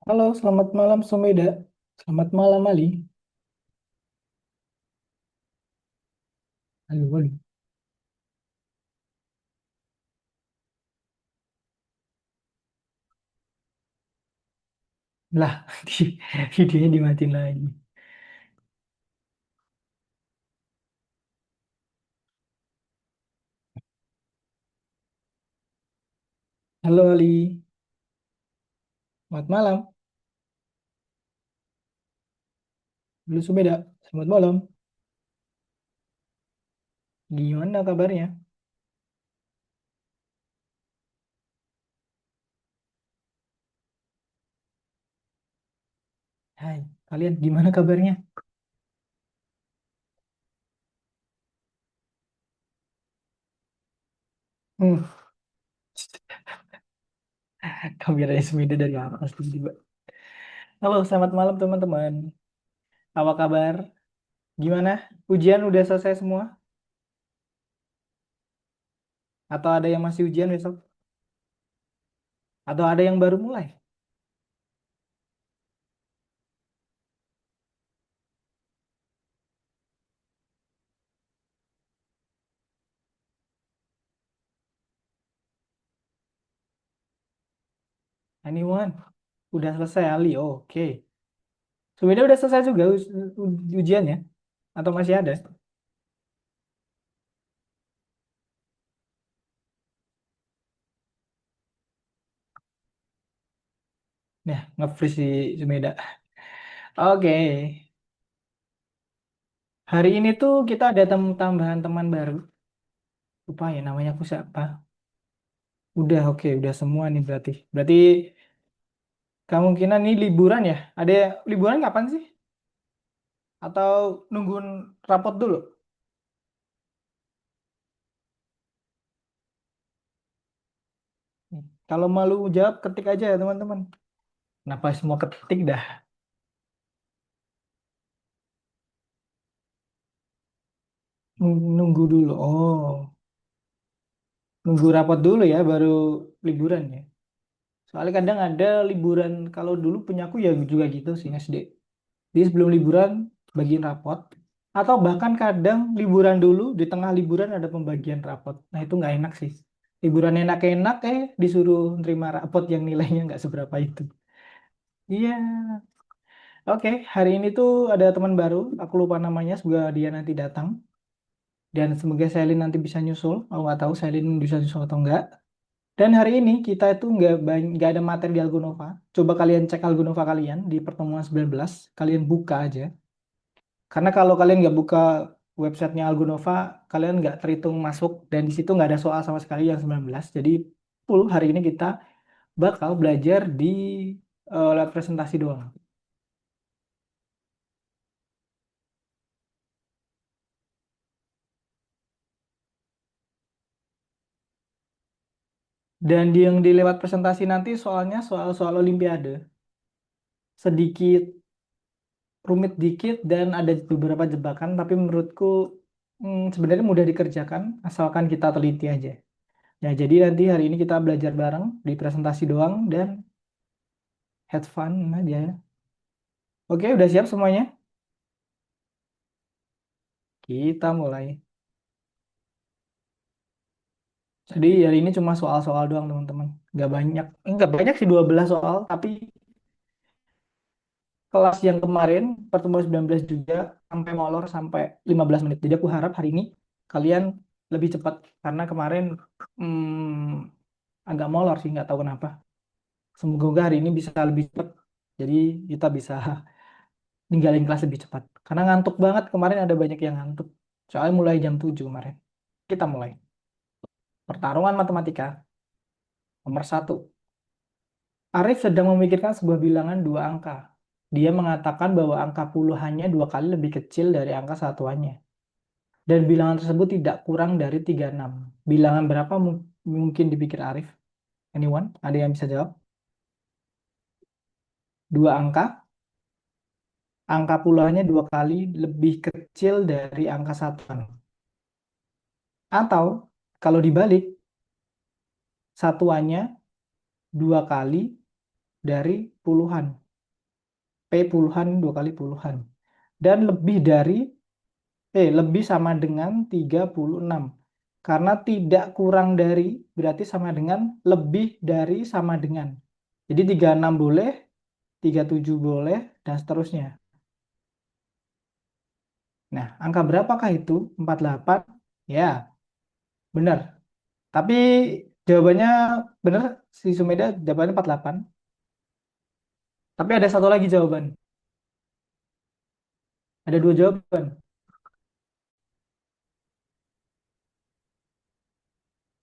Halo, selamat malam Sumeda. Selamat malam Ali. Halo, Ali. Lah, videonya dimatiin lagi. Halo Ali, selamat malam. Halo Sumeda, selamat malam. Gimana kabarnya? Hai, kalian gimana kabarnya? Hmm, kameranya Sumeda dari atas tiba-tiba. Halo, selamat malam teman-teman. Apa kabar? Gimana? Ujian udah selesai semua? Atau ada yang masih ujian besok? Atau ada yang baru mulai? Anyone? Udah selesai Ali? Oke. Sumeda udah selesai juga ujiannya? Atau masih ada? Nah, nge-freeze si Sumeda. Oke, hari ini tuh kita ada tambahan teman baru. Lupa ya namanya aku siapa. Udah, oke, udah semua nih berarti. Berarti kemungkinan nih liburan ya. Ada liburan kapan sih? Atau nungguin rapot dulu? Nih, kalau malu jawab, ketik aja ya teman-teman. Kenapa semua ketik dah? Nunggu dulu. Oh, nunggu rapot dulu ya, baru liburan ya. Soalnya kadang ada liburan, kalau dulu punya aku ya juga gitu sih SD. Jadi sebelum liburan bagiin rapot, atau bahkan kadang liburan dulu di tengah liburan ada pembagian rapot. Nah itu nggak enak sih. Liburan enak-enak disuruh nerima rapot yang nilainya nggak seberapa itu. Iya, oke. Hari ini tuh ada teman baru. Aku lupa namanya. Semoga dia nanti datang dan semoga Selin nanti bisa nyusul. Aku nggak tahu Selin bisa nyusul atau enggak. Dan hari ini kita itu nggak ada materi di Algonova. Coba kalian cek Algonova kalian di pertemuan 19. Kalian buka aja. Karena kalau kalian nggak buka websitenya Algonova, kalian nggak terhitung masuk dan di situ nggak ada soal sama sekali yang 19. Jadi full hari ini kita bakal belajar di lewat presentasi doang. Dan yang di lewat presentasi nanti soalnya soal-soal Olimpiade. Sedikit rumit dikit dan ada beberapa jebakan, tapi menurutku sebenarnya mudah dikerjakan asalkan kita teliti aja. Ya, jadi nanti hari ini kita belajar bareng di presentasi doang dan have fun aja. Oke, udah siap semuanya? Kita mulai. Jadi hari ini cuma soal-soal doang teman-teman. Nggak banyak. Nggak banyak sih 12 soal. Tapi kelas yang kemarin pertemuan 19 juga sampai molor sampai 15 menit. Jadi aku harap hari ini kalian lebih cepat. Karena kemarin agak molor sih. Nggak tahu kenapa. Semoga hari ini bisa lebih cepat. Jadi kita bisa ninggalin kelas lebih cepat. Karena ngantuk banget. Kemarin ada banyak yang ngantuk. Soalnya mulai jam 7 kemarin. Kita mulai. Pertarungan matematika nomor satu. Arif sedang memikirkan sebuah bilangan dua angka. Dia mengatakan bahwa angka puluhannya dua kali lebih kecil dari angka satuannya. Dan bilangan tersebut tidak kurang dari 36. Bilangan berapa mungkin dipikir Arif? Anyone? Ada yang bisa jawab? Dua angka, angka puluhannya dua kali lebih kecil dari angka satuan. Atau kalau dibalik, satuannya dua kali dari puluhan. P puluhan 2 kali puluhan. Dan lebih sama dengan 36. Karena tidak kurang dari berarti sama dengan lebih dari sama dengan. Jadi 36 boleh, 37 boleh, dan seterusnya. Nah, angka berapakah itu? 48? Ya, benar. Tapi jawabannya benar, si Sumeda jawabannya 48. Tapi ada satu lagi jawaban. Ada dua jawaban.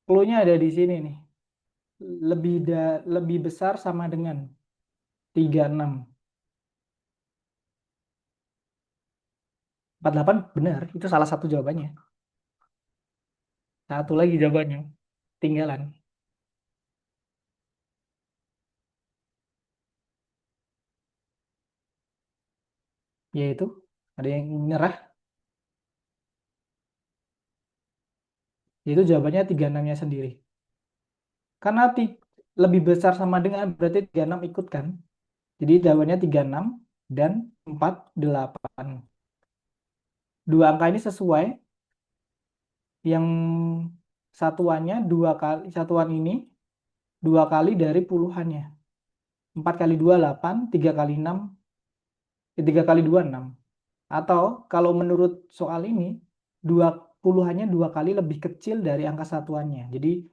Clue-nya ada di sini nih. Lebih besar sama dengan 36. 48 benar, itu salah satu jawabannya. Satu lagi jawabannya. Tinggalan. Yaitu ada yang nyerah. Yaitu jawabannya 36-nya sendiri. Karena lebih besar sama dengan berarti 36 ikut kan. Jadi jawabannya 36 dan 48. Dua angka ini sesuai. Yang satuannya satuan ini 2 kali dari puluhannya. 4 kali 2 8, 3 kali 6, 3 kali 2 6. Atau kalau menurut soal ini, puluhannya 2 kali lebih kecil dari angka satuannya. Jadi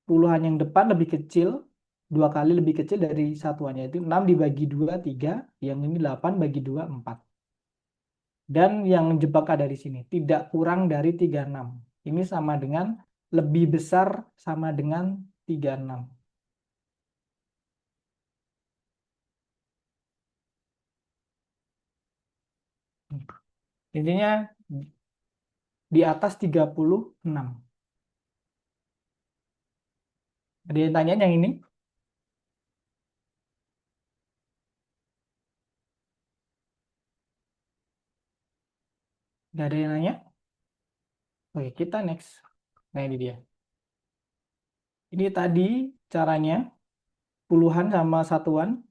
puluhan yang depan lebih kecil, 2 kali lebih kecil dari satuannya. Itu 6 dibagi 2 3, yang ini 8 bagi 2 4. Dan yang jebak ada di sini, tidak kurang dari 36. Ini sama dengan lebih besar sama dengan 36. Intinya di atas 36. Ada yang tanya yang ini? Nggak ada yang nanya? Oke, kita next. Nah, ini dia. Ini tadi caranya puluhan sama satuan.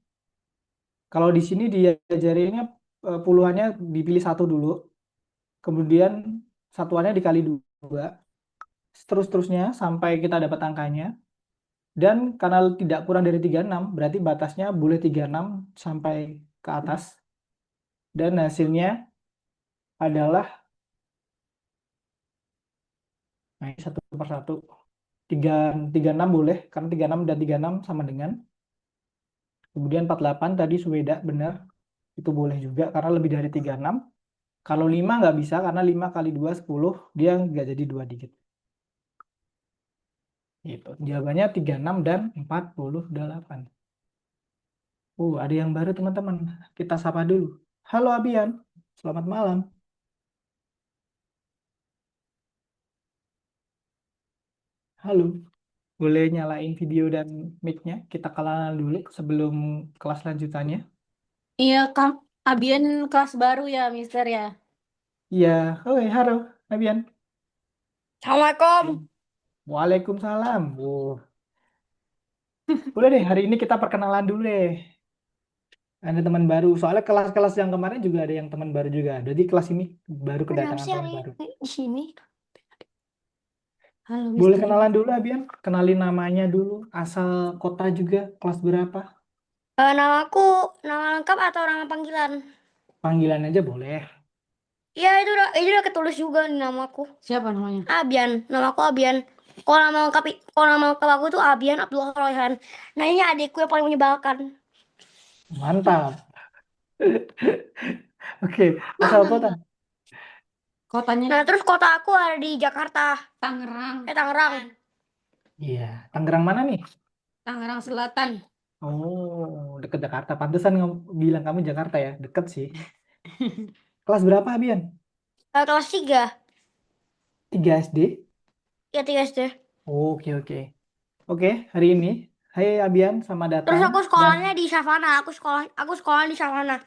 Kalau di sini diajarinnya puluhannya dipilih satu dulu, kemudian satuannya dikali dua, terus-terusnya sampai kita dapat angkanya. Dan karena tidak kurang dari 36, berarti batasnya boleh 36 sampai ke atas. Dan hasilnya adalah, nah ini satu per satu. 36 boleh, karena 36 dan 36 sama dengan. Kemudian 48 tadi Suweda benar, itu boleh juga karena lebih dari 36. Kalau 5 nggak bisa karena 5 kali 2 10, dia nggak jadi 2 digit. Gitu. Jawabannya 36 dan 48. Ada yang baru teman-teman. Kita sapa dulu. Halo Abian, selamat malam. Halo, boleh nyalain video dan mic-nya? Kita kenalan dulu sebelum kelas lanjutannya. Iya, Kak. Abian kelas baru ya, Mister ya. Iya, halo Abian. Assalamualaikum. Waalaikumsalam. Boleh deh, hari ini kita perkenalan dulu deh. Ada teman baru. Soalnya kelas-kelas yang kemarin juga ada yang teman baru juga. Jadi kelas ini baru Kenapa kedatangan sih teman hari baru. ini di sini? Halo, Boleh Mister. kenalan dulu, Abian? Kenalin namanya dulu, asal kota juga, kelas berapa? Namaku nama lengkap atau nama panggilan? Panggilan aja boleh. Iya, itu udah ketulis juga di namaku. Siapa namanya? Abian. Namaku Abian. Kalau nama lengkap aku tuh Abian Abdullah Royhan. Nah, ini adikku yang paling menyebalkan. Mantap. Oke, asal kota. Kotanya Nah, terus kota aku ada di Jakarta. Tangerang. Tangerang. Iya, Tangerang mana nih? Tangerang Selatan. Oh, deket Jakarta. Pantesan bilang kamu Jakarta ya, deket sih. Kelas berapa, Abian? Kelas 3. 3 SD? Ya, 3 SD. Oke, oke. Oke, hari ini, hai Abian, selamat Terus datang. aku Dan sekolahnya di Savana. Aku sekolah di Savana.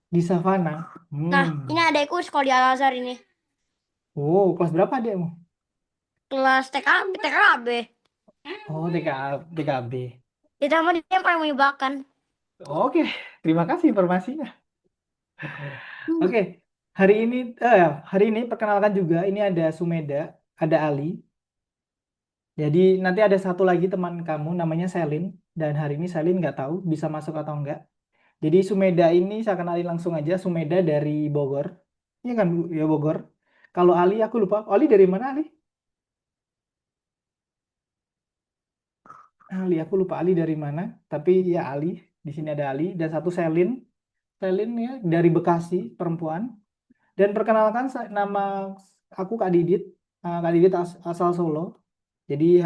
di Savana. Nah, ini adekku sekolah di Al Azhar ini. Kelas berapa adikmu? Kelas TK, TKB. Oh, TKB. Ditambah dia yang paling menyebalkan. Oke, terima kasih informasinya. Oke, hari ini perkenalkan juga ini ada Sumeda, ada Ali. Jadi nanti ada satu lagi teman kamu namanya Selin dan hari ini Selin nggak tahu bisa masuk atau enggak. Jadi Sumeda ini saya kenalin langsung aja. Sumeda dari Bogor. Iya kan Bu? Ya Bogor. Kalau Ali aku lupa. Ali dari mana Ali? Ali aku lupa Ali dari mana. Tapi ya Ali. Di sini ada Ali dan satu Selin. Selin ya dari Bekasi perempuan. Dan perkenalkan nama aku Kak Didit. Kak Didit asal Solo. Jadi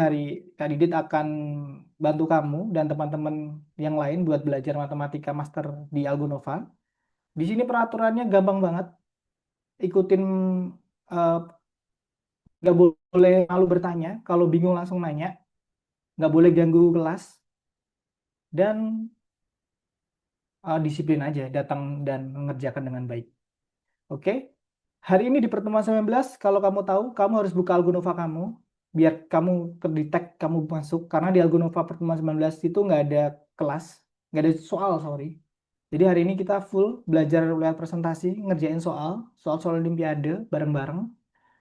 Kak Didit akan bantu kamu dan teman-teman yang lain buat belajar matematika master di Algonova. Di sini peraturannya gampang banget. Ikutin eh, nggak boleh malu bertanya. Kalau bingung langsung nanya. Nggak boleh ganggu kelas. Dan disiplin aja datang dan mengerjakan dengan baik. Oke? Hari ini di pertemuan 19, kalau kamu tahu, kamu harus buka Algonova kamu, biar kamu terdetek kamu masuk, karena di Algonova pertemuan 19 itu nggak ada kelas, nggak ada soal, sorry. Jadi hari ini kita full belajar lewat presentasi, ngerjain soal-soal Olimpiade bareng-bareng.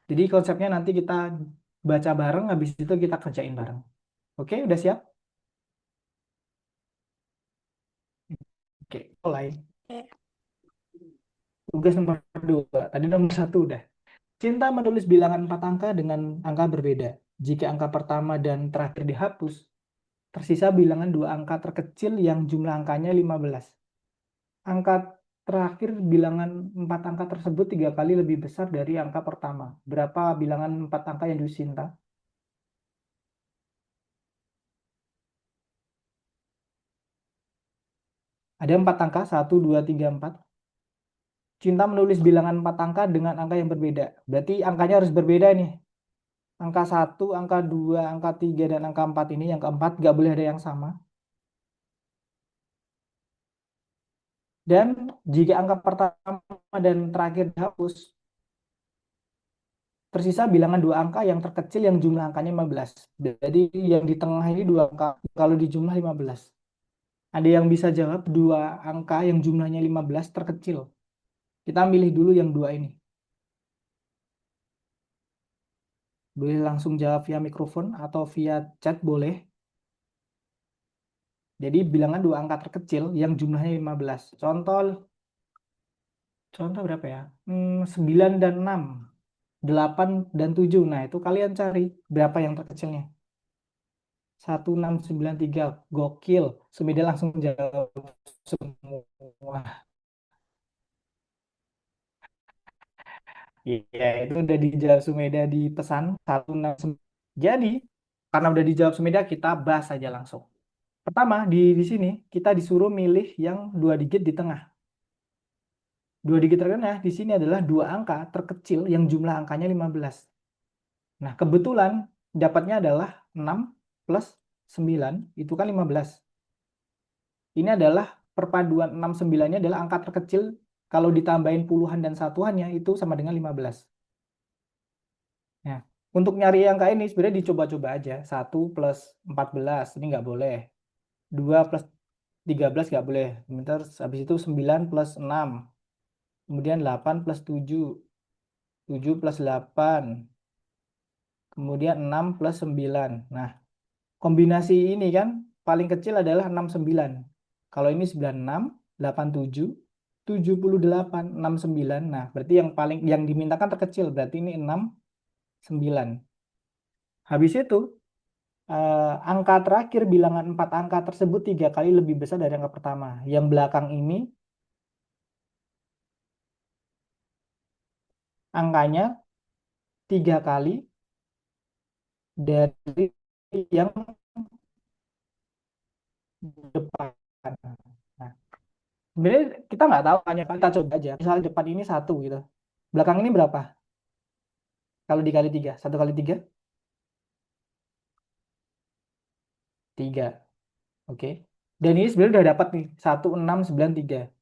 Jadi konsepnya nanti kita baca bareng, habis itu kita kerjain bareng. Oke, udah siap? Oke, mulai. Oke. Tugas nomor 2, tadi nomor 1 udah. Cinta menulis bilangan 4 angka dengan angka berbeda. Jika angka pertama dan terakhir dihapus, tersisa bilangan 2 angka terkecil yang jumlah angkanya 15. Angka terakhir bilangan 4 angka tersebut 3 kali lebih besar dari angka pertama. Berapa bilangan 4 angka yang dicinta? Ada 4 angka, 1, 2, 3, 4. Cinta menulis bilangan 4 angka dengan angka yang berbeda. Berarti angkanya harus berbeda nih. Angka 1, angka 2, angka 3, dan angka 4 ini, yang keempat nggak boleh ada yang sama. Dan jika angka pertama dan terakhir dihapus, tersisa bilangan 2 angka yang terkecil yang jumlah angkanya 15. Jadi yang di tengah ini 2 angka, kalau di jumlah 15. Ada yang bisa jawab 2 angka yang jumlahnya 15 terkecil. Kita milih dulu yang 2 ini. Boleh langsung jawab via mikrofon atau via chat boleh. Jadi bilangan 2 angka terkecil yang jumlahnya 15. Contoh berapa ya? 9 dan 6. 8 dan 7. Nah, itu kalian cari berapa yang terkecilnya. 1693. Gokil. Sumida langsung jawab semua. Iya, itu udah dijawab Sumeda di pesan 169. Jadi, karena udah dijawab Sumeda, kita bahas aja langsung. Pertama, di sini kita disuruh milih yang 2 digit di tengah. 2 digit terkena di sini adalah 2 angka terkecil yang jumlah angkanya 15. Nah, kebetulan dapatnya adalah 6 plus 9, itu kan 15. Ini adalah perpaduan 6, 9-nya adalah angka terkecil, kalau ditambahin puluhan dan satuannya itu sama dengan 15. Nah, untuk nyari angka ini sebenarnya dicoba-coba aja. 1 plus 14, ini nggak boleh. 2 plus 13 nggak boleh. Sebentar, habis itu 9 plus 6. Kemudian 8 plus 7. 7 plus 8. Kemudian 6 plus 9. Nah, kombinasi ini kan paling kecil adalah 69. Kalau ini 96, 87, 78, 69. Nah, berarti yang dimintakan terkecil. Berarti ini 6, 9. Habis itu, angka terakhir bilangan 4 angka tersebut 3 kali lebih besar dari angka pertama. Yang belakang ini angkanya 3 kali dari yang depan. Nah, sebenarnya kita nggak tahu, hanya kita coba aja. Misalnya depan ini 1 gitu. Belakang ini berapa? Kalau dikali 3, 1 kali 3, 3. Oke. Dan ini sebenarnya udah dapat nih, 1693.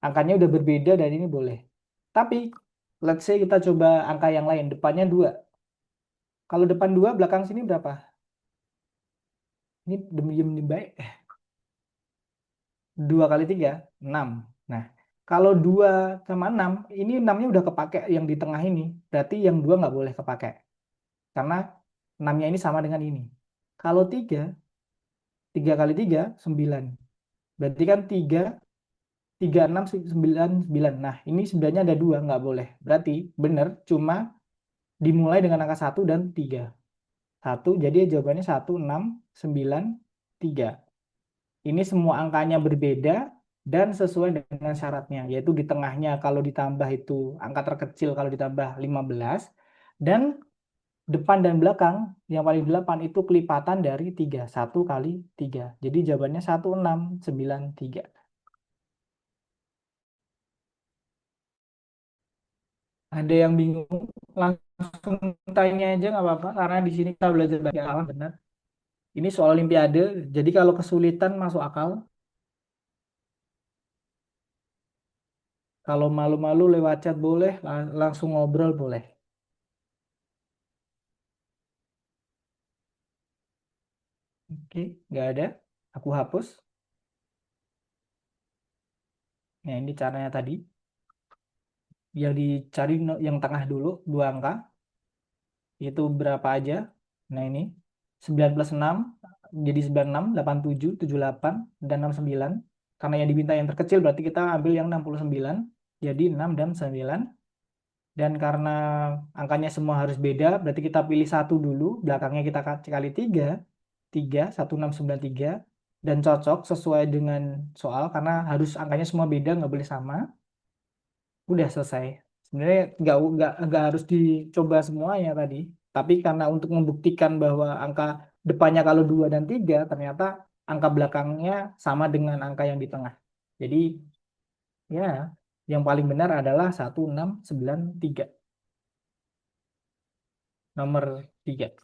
Angkanya udah berbeda dan ini boleh. Tapi, let's say kita coba angka yang lain. Depannya 2. Kalau depan 2, belakang sini berapa? Ini demi baik. 2 kali 3, 6. Nah, kalau 2 sama 6, ini 6-nya udah kepake yang di tengah ini. Berarti yang 2 nggak boleh kepake. Karena 6-nya ini sama dengan ini. Kalau 3, 3 kali 3, 9. Berarti kan 3, 3, 6, 9, 9. Nah, ini sebenarnya ada 2, nggak boleh. Berarti benar, cuma dimulai dengan angka 1 dan 3. 1, jadi jawabannya 1, 6, 9, 3. Ini semua angkanya berbeda dan sesuai dengan syaratnya, yaitu di tengahnya kalau ditambah itu angka terkecil kalau ditambah 15, dan depan dan belakang yang paling 8 itu kelipatan dari 3, 1 kali 3. Jadi jawabannya 1693. Ada yang bingung? Langsung tanya aja nggak apa-apa, karena di sini kita belajar banyak hal benar. Ini soal olimpiade, jadi kalau kesulitan masuk akal. Kalau malu-malu lewat chat boleh, langsung ngobrol boleh. Oke, nggak ada. Aku hapus. Nah, ini caranya tadi. Yang dicari yang tengah dulu, 2 angka. Itu berapa aja? Nah, ini 9 plus 6 jadi 96, 87, 78, dan 69. Karena yang diminta yang terkecil berarti kita ambil yang 69. Jadi 6 dan 9. Dan karena angkanya semua harus beda, berarti kita pilih satu dulu, belakangnya kita kali 3, 3, 1693, dan cocok sesuai dengan soal, karena harus angkanya semua beda, nggak boleh sama. Udah selesai. Sebenarnya nggak harus dicoba semuanya tadi, tapi karena untuk membuktikan bahwa angka depannya kalau 2 dan 3, ternyata angka belakangnya sama dengan angka yang di tengah. Jadi ya, yang paling benar adalah 1693. Nomor 3.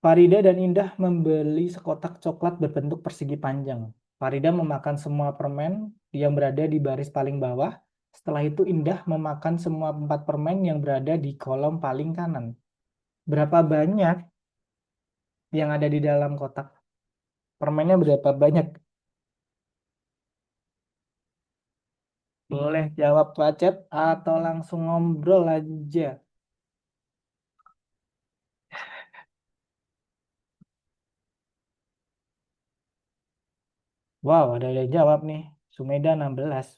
Farida dan Indah membeli sekotak coklat berbentuk persegi panjang. Farida memakan semua permen yang berada di baris paling bawah. Setelah itu Indah memakan semua 4 permen yang berada di kolom paling kanan. Berapa banyak yang ada di dalam kotak? Permennya berapa banyak? Boleh jawab pacet atau langsung ngobrol aja. Wow, ada yang jawab nih. Sumeda 16.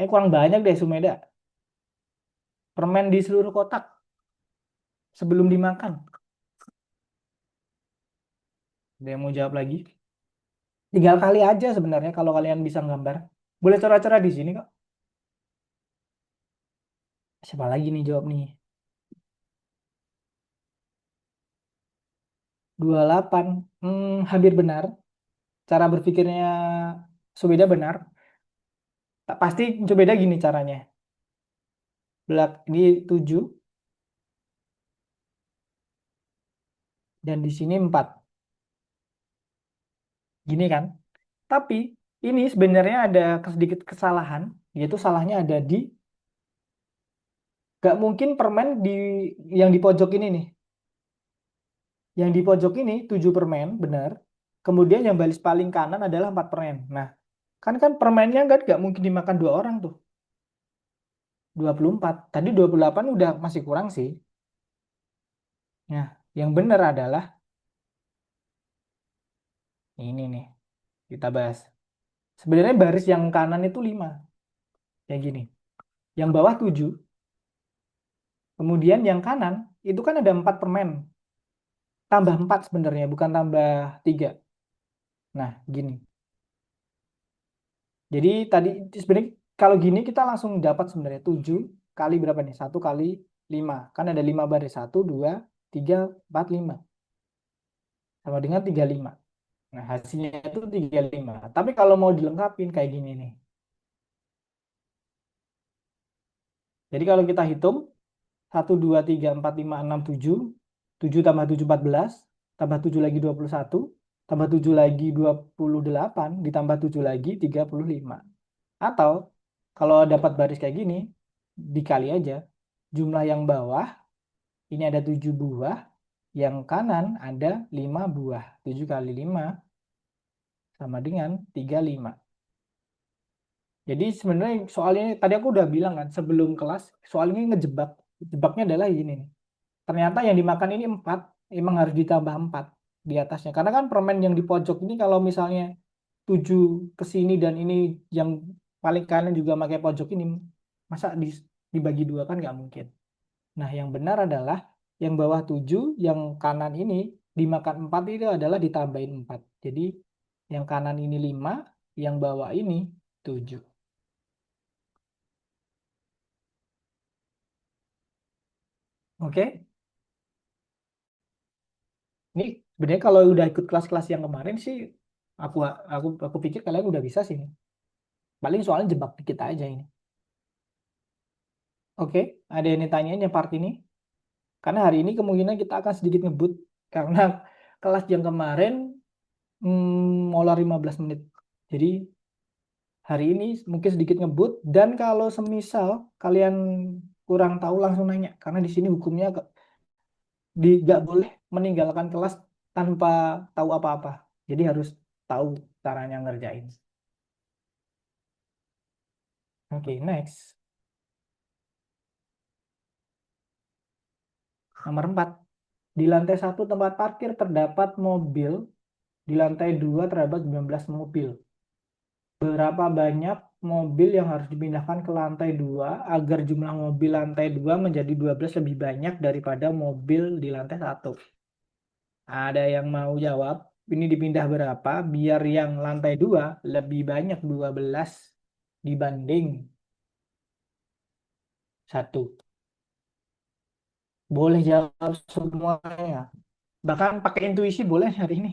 Kurang banyak deh Sumeda. Permen di seluruh kotak sebelum dimakan. Ada yang mau jawab lagi? Tinggal kali aja sebenarnya kalau kalian bisa gambar. Boleh coret-coret di sini kok. Siapa lagi nih jawab nih? 28. Hampir benar. Cara berpikirnya Subeda benar. Tak pasti Subeda gini caranya. Belak di 7 dan di sini 4. Gini kan? Tapi ini sebenarnya ada sedikit kesalahan, yaitu salahnya ada di gak mungkin permen di yang di pojok ini nih. Yang di pojok ini 7 permen, benar. Kemudian yang baris paling kanan adalah 4 permen. Nah, kan permennya nggak mungkin dimakan 2 orang tuh. 24. Tadi 28 udah masih kurang sih. Nah, yang benar adalah ini nih. Kita bahas. Sebenarnya baris yang kanan itu 5. Kayak gini. Yang bawah 7. Kemudian yang kanan itu kan ada 4 permen. Tambah 4 sebenarnya, bukan tambah 3. Nah, gini. Jadi tadi sebenarnya kalau gini kita langsung dapat sebenarnya 7 kali berapa nih? 1 kali 5. Kan ada 5 baris. 1, 2, 3, 4, 5. Sama dengan 35. Nah, hasilnya itu 35. Tapi kalau mau dilengkapin kayak gini nih. Jadi kalau kita hitung 1, 2, 3, 4, 5, 6, 7. 7 tambah 7, 14. Tambah 7 lagi 21. Tambah 7 lagi 28. Ditambah 7 lagi 35. Atau kalau dapat baris kayak gini, dikali aja. Jumlah yang bawah, ini ada 7 buah. Yang kanan ada 5 buah. 7 kali 5, sama dengan 35. Jadi sebenarnya soalnya tadi aku udah bilang kan sebelum kelas soal ini ngejebak. Jebaknya adalah gini nih. Ternyata yang dimakan ini 4, emang harus ditambah 4 di atasnya. Karena kan permen yang di pojok ini kalau misalnya 7 ke sini dan ini yang paling kanan juga pakai pojok ini, masa dibagi dua kan nggak mungkin. Nah, yang benar adalah yang bawah 7, yang kanan ini dimakan 4 itu adalah ditambahin 4. Jadi yang kanan ini 5, yang bawah ini 7. Oke? Ini sebenarnya kalau udah ikut kelas-kelas yang kemarin sih aku aku pikir kalian udah bisa sih. Paling soalnya jebak dikit aja ini. Oke, ada yang ditanyain yang part ini? Karena hari ini kemungkinan kita akan sedikit ngebut karena kelas yang kemarin molor 15 menit. Jadi hari ini mungkin sedikit ngebut dan kalau semisal kalian kurang tahu langsung nanya karena di sini hukumnya nggak boleh meninggalkan kelas tanpa tahu apa-apa. Jadi harus tahu caranya ngerjain. Oke, next. Nomor 4. Di lantai 1 tempat parkir terdapat mobil, di lantai 2 terdapat 19 mobil. Berapa banyak mobil yang harus dipindahkan ke lantai 2 agar jumlah mobil lantai 2 menjadi 12 lebih banyak daripada mobil di lantai 1? Ada yang mau jawab? Ini dipindah berapa biar yang lantai 2 lebih banyak 12 dibanding 1? Boleh jawab semuanya. Bahkan pakai intuisi boleh hari ini.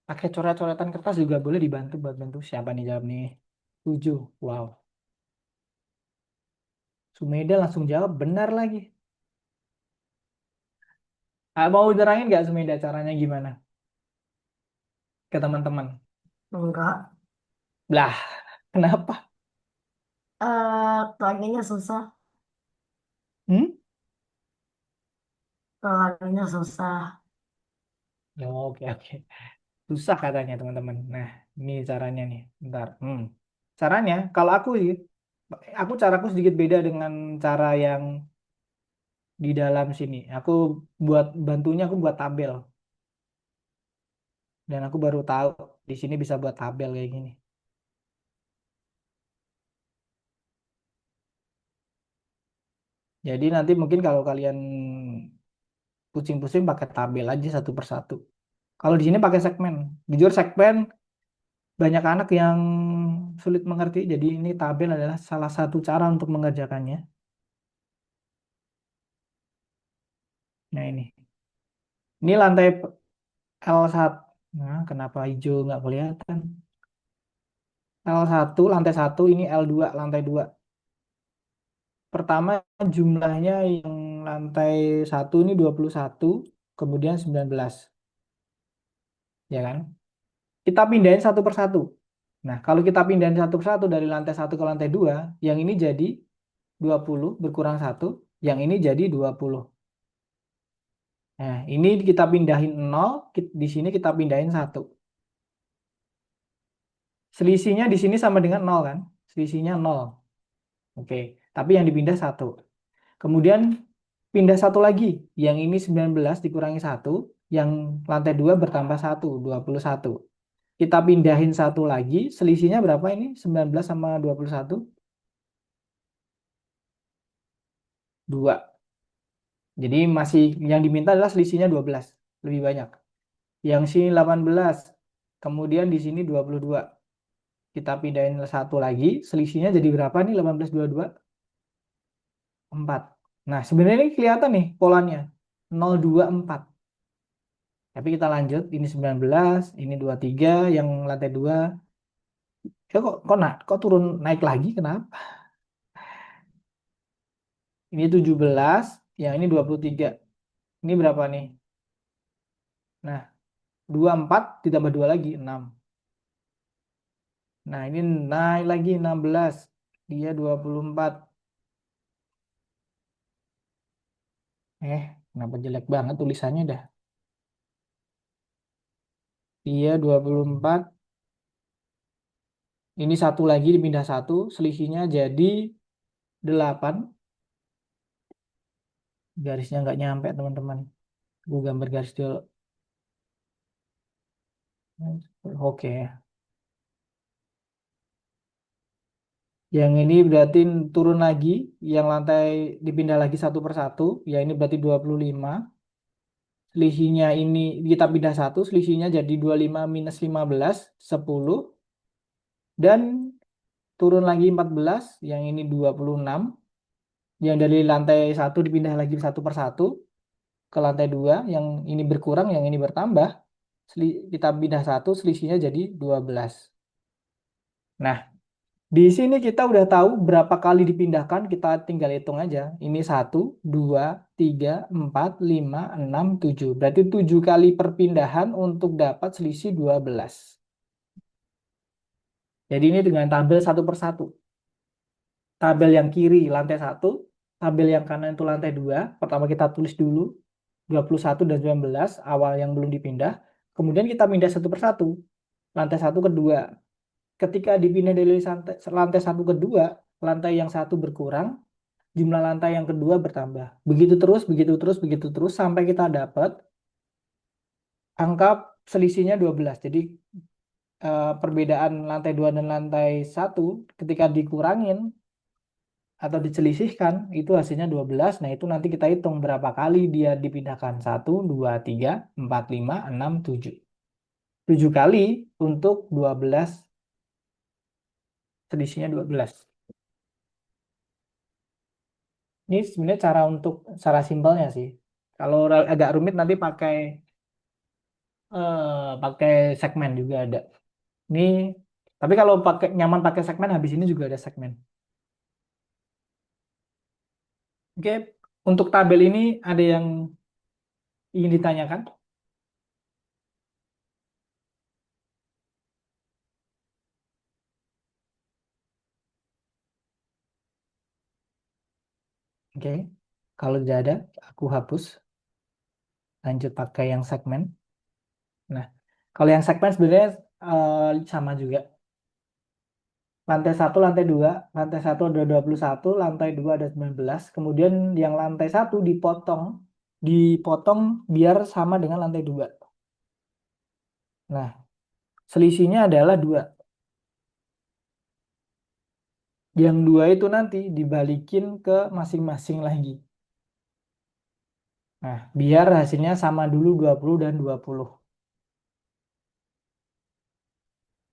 Pakai coret-coretan kertas juga boleh dibantu buat bantu. Siapa nih jawab nih? 7. Wow. Sumeda langsung jawab benar lagi. Mau terangin nggak Sumeda caranya gimana ke teman-teman? Enggak. Lah, kenapa? Baginya susah. Hmm? Baginya susah. Ya, oke, oke. Susah katanya teman-teman. Nah, ini caranya nih. Bentar. Caranya, kalau aku sih, caraku sedikit beda dengan cara yang di dalam sini. Aku aku buat tabel. Dan aku baru tahu di sini bisa buat tabel kayak gini. Jadi nanti mungkin kalau kalian pusing-pusing pakai tabel aja satu persatu. Kalau di sini pakai segmen. Jujur segmen banyak anak yang sulit mengerti. Jadi ini tabel adalah salah satu cara untuk mengerjakannya. Nah ini. Ini lantai L1. Nah, kenapa hijau nggak kelihatan? L1, lantai 1, ini L2, lantai 2. Pertama jumlahnya yang lantai 1 ini 21, kemudian 19. Ya kan? Kita pindahin satu persatu. Nah, kalau kita pindahin satu persatu dari lantai 1 ke lantai 2, yang ini jadi 20 berkurang 1, yang ini jadi 20. Nah, ini kita pindahin 0, di sini kita pindahin 1. Selisihnya di sini sama dengan 0 kan? Selisihnya 0. Oke, tapi yang dipindah 1. Kemudian pindah satu lagi, yang ini 19 dikurangi 1, yang lantai 2 bertambah 1, 21. Kita pindahin satu lagi, selisihnya berapa ini? 19 sama 21? 2. Jadi masih yang diminta adalah selisihnya 12, lebih banyak. Yang sini 18, kemudian di sini 22. Kita pindahin satu lagi, selisihnya jadi berapa nih 18 22? 4. Nah, sebenarnya ini kelihatan nih polanya. 0 2 4. Tapi kita lanjut, ini 19, ini 23, yang lantai 2. Ya kok turun naik lagi kenapa? Ini 17, yang ini 23. Ini berapa nih? Nah, 24 ditambah 2 lagi 6. Nah, ini naik lagi 16. Dia 24. Kenapa jelek banget tulisannya dah. Dia 24. Ini satu lagi dipindah satu, selisihnya jadi 8. Garisnya nggak nyampe, teman-teman. Gue gambar garis dulu. Oke. Yang ini berarti turun lagi, yang lantai dipindah lagi satu per satu, ya ini berarti 25. Selisihnya ini kita pindah satu, selisihnya jadi 25 minus 15, 10. Dan turun lagi 14, yang ini 26. Yang dari lantai satu dipindah lagi satu per satu ke lantai 2, yang ini berkurang, yang ini bertambah. Kita pindah satu, selisihnya jadi 12. Nah, di sini kita udah tahu berapa kali dipindahkan, kita tinggal hitung aja. Ini 1, 2, 3, 4, 5, 6, 7. Berarti 7 kali perpindahan untuk dapat selisih 12. Jadi ini dengan tabel satu per satu. Tabel yang kiri lantai 1, tabel yang kanan itu lantai 2. Pertama kita tulis dulu 21 dan 19 awal yang belum dipindah. Kemudian kita pindah satu per satu. Lantai 1 ke 2. Ketika dipindah dari lantai 1 ke 2, lantai yang satu berkurang, jumlah lantai yang kedua bertambah. Begitu terus, begitu terus, begitu terus sampai kita dapat angka selisihnya 12. Jadi perbedaan lantai 2 dan lantai 1 ketika dikurangin atau diselisihkan itu hasilnya 12. Nah, itu nanti kita hitung berapa kali dia dipindahkan. 1, 2, 3, 4, 5, 6, 7. 7 kali untuk 12, selisihnya 12. Ini sebenarnya cara simpelnya sih. Kalau agak rumit nanti pakai segmen juga ada. Ini tapi kalau nyaman pakai segmen, habis ini juga ada segmen. Oke, untuk tabel ini ada yang ingin ditanyakan? Oke, kalau tidak ada, aku hapus. Lanjut pakai yang segmen. Nah, kalau yang segmen sebenarnya sama juga. Lantai 1, lantai 2. Lantai 1 ada 21, lantai 2 ada 19. Kemudian yang lantai 1 dipotong biar sama dengan lantai 2. Nah, selisihnya adalah 2. Yang 2 itu nanti dibalikin ke masing-masing lagi. Nah, biar hasilnya sama dulu 20 dan 20.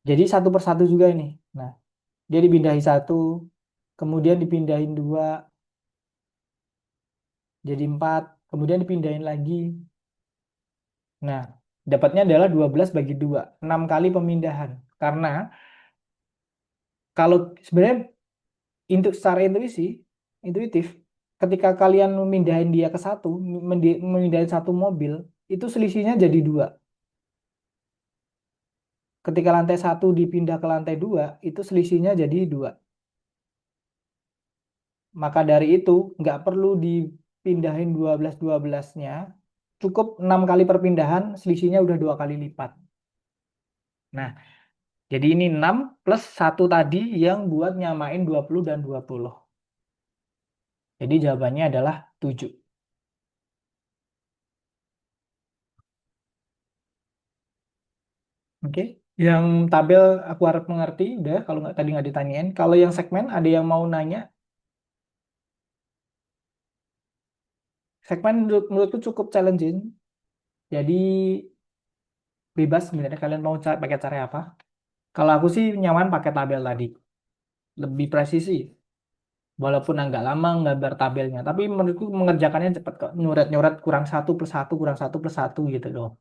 Jadi satu per satu juga ini. Nah, dia dipindahin 1, kemudian dipindahin 2, jadi 4, kemudian dipindahin lagi. Nah, dapatnya adalah 12 bagi 2, 6 kali pemindahan. Karena kalau sebenarnya secara intuitif, ketika kalian memindahin dia ke satu, memindahin satu mobil, itu selisihnya jadi 2. Ketika lantai 1 dipindah ke lantai 2, itu selisihnya jadi 2. Maka dari itu, nggak perlu dipindahin 12-12-nya, cukup 6 kali perpindahan, selisihnya udah 2 kali lipat. Nah, jadi ini 6 plus 1 tadi yang buat nyamain 20 dan 20. Jadi jawabannya adalah 7. Oke, yang tabel aku harap mengerti, udah. Kalau tadi nggak ditanyain. Kalau yang segmen, ada yang mau nanya? Segmen menurutku cukup challenging. Jadi bebas sebenarnya kalian mau pakai cara apa. Kalau aku sih nyaman pakai tabel tadi. Lebih presisi. Walaupun agak lama nggambar tabelnya. Tapi menurutku mengerjakannya cepat kok. Nyurat-nyurat kurang 1 plus 1, kurang 1 plus 1 gitu loh.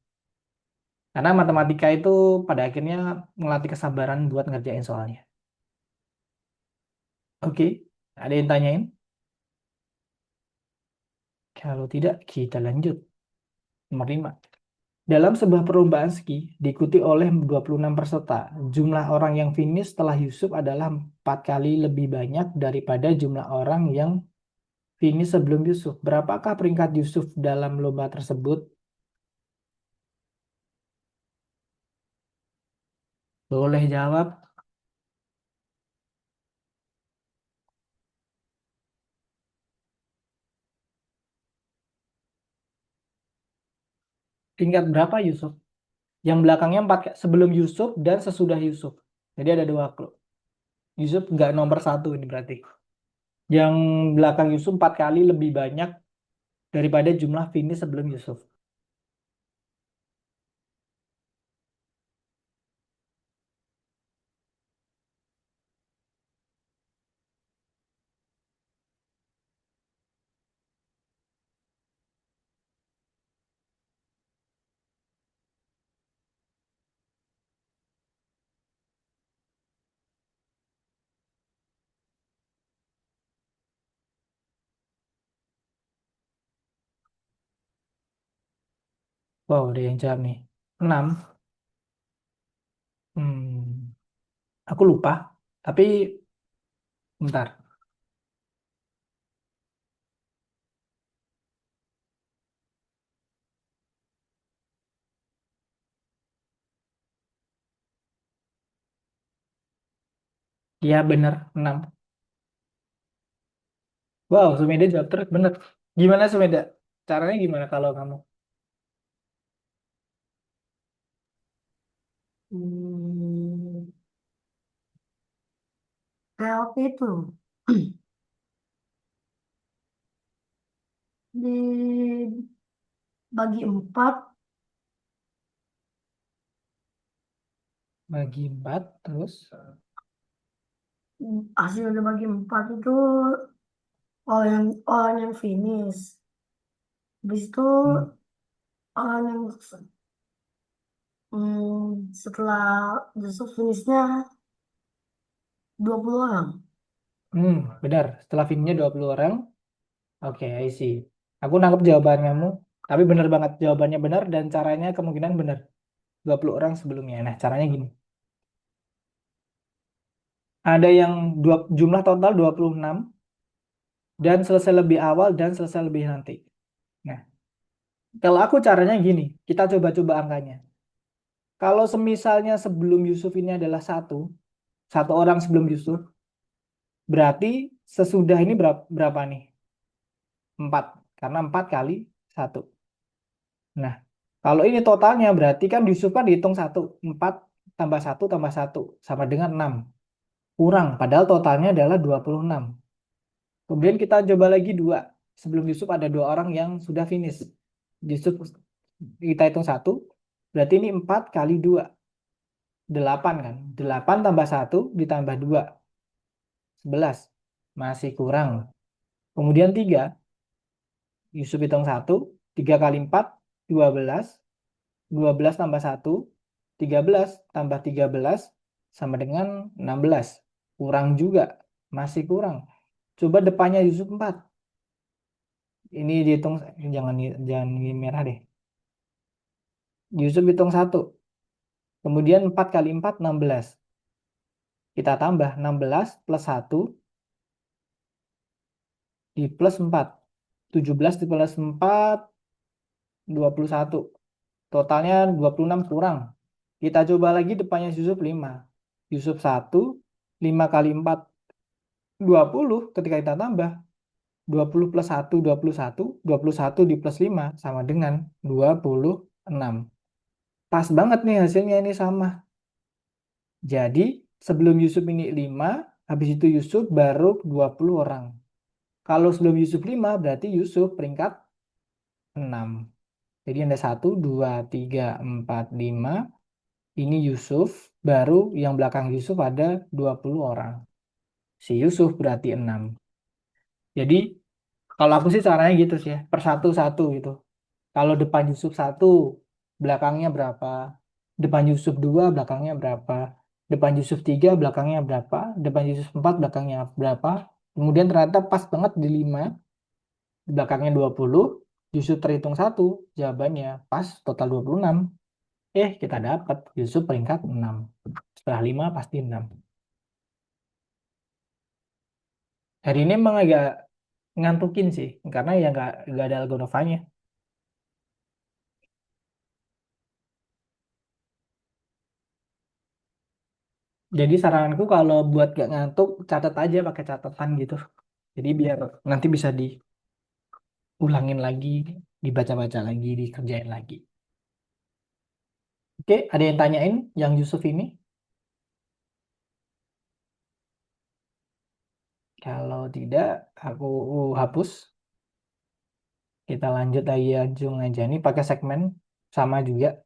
Karena matematika itu pada akhirnya melatih kesabaran buat ngerjain soalnya. Oke, ada yang tanyain? Kalau tidak, kita lanjut. Nomor 5. Dalam sebuah perlombaan ski diikuti oleh 26 peserta. Jumlah orang yang finish setelah Yusuf adalah 4 kali lebih banyak daripada jumlah orang yang finish sebelum Yusuf. Berapakah peringkat Yusuf dalam lomba tersebut? Boleh jawab. Peringkat berapa Yusuf? Yang belakangnya 4 sebelum Yusuf dan sesudah Yusuf. Jadi ada 2 klub. Yusuf nggak nomor 1 ini berarti. Yang belakang Yusuf 4 kali lebih banyak daripada jumlah finish sebelum Yusuf. Wow, ada yang jawab nih. 6. Hmm, aku lupa. Tapi bentar. Iya bener, 6. Wow, Sumeda jawab terus bener. Gimana Sumeda? Caranya gimana kalau kamu? Hmm, kayak waktu itu dibagi 4, Bagi 4 terus. hasil dibagi 4 itu orang yang finish. Habis itu Hmm. orang yang setelah Yusuf finishnya 20 orang. Benar. Setelah finishnya 20 orang. Oke, I see. Aku nangkep jawaban kamu. Tapi bener banget. Jawabannya benar dan caranya kemungkinan benar. 20 orang sebelumnya. Nah, caranya gini. Ada yang jumlah total 26 dan selesai lebih awal dan selesai lebih nanti. Nah, kalau aku caranya gini. Kita coba-coba angkanya. Kalau semisalnya sebelum Yusuf ini adalah satu orang sebelum Yusuf, berarti sesudah ini berapa nih? 4. Karena 4 kali 1. Nah, kalau ini totalnya berarti kan Yusuf kan dihitung 1. 4 tambah 1 tambah 1 sama dengan 6. Kurang, padahal totalnya adalah 26. Kemudian kita coba lagi 2. Sebelum Yusuf ada 2 orang yang sudah finish. Yusuf kita hitung 1, berarti ini 4 kali 2. 8 kan? 8 tambah 1 ditambah 2. 11. Masih kurang. Kemudian 3. Yusuf hitung 1. 3 kali 4. 12. 12 tambah 1. 13 tambah 13 sama dengan 16. Kurang juga. Masih kurang. Coba depannya Yusuf 4. Ini dihitung. Jangan ini merah deh. Yusuf hitung 1. Kemudian 4 kali 4. 16. Kita tambah 16 plus 1 di plus 4. 17 di plus 4. 21. Totalnya 26 kurang. Kita coba lagi depannya Yusuf 5. Yusuf 1. 5 kali 4. 20. Ketika kita tambah. 20 plus 1. 21. 21 di plus 5. Sama dengan 26. Pas banget nih hasilnya ini sama. Jadi sebelum Yusuf ini 5. Habis itu Yusuf baru 20 orang. Kalau sebelum Yusuf 5 berarti Yusuf peringkat 6. Jadi ada 1, 2, 3, 4, 5. Ini Yusuf, baru yang belakang Yusuf ada 20 orang. Si Yusuf berarti 6. Jadi kalau aku sih caranya gitu sih ya, per satu-satu gitu. Kalau depan Yusuf 1, belakangnya berapa? Depan Yusuf 2, belakangnya berapa? Depan Yusuf 3, belakangnya berapa? Depan Yusuf 4, belakangnya berapa? Kemudian ternyata pas banget di 5, belakangnya 20. Yusuf terhitung 1, jawabannya pas total 26. Kita dapat Yusuf peringkat 6. Setelah 5 pasti 6. Hari ini emang agak ngantukin sih, karena ya nggak ada Algonovanya. Jadi saranku kalau buat gak ngantuk, catat aja pakai catatan gitu. Jadi biar nanti bisa diulangin lagi, dibaca-baca lagi, dikerjain lagi. Oke, ada yang tanyain yang Yusuf ini? Kalau tidak, aku hapus. Kita lanjut lagi Ajung aja. Ini pakai segmen sama juga.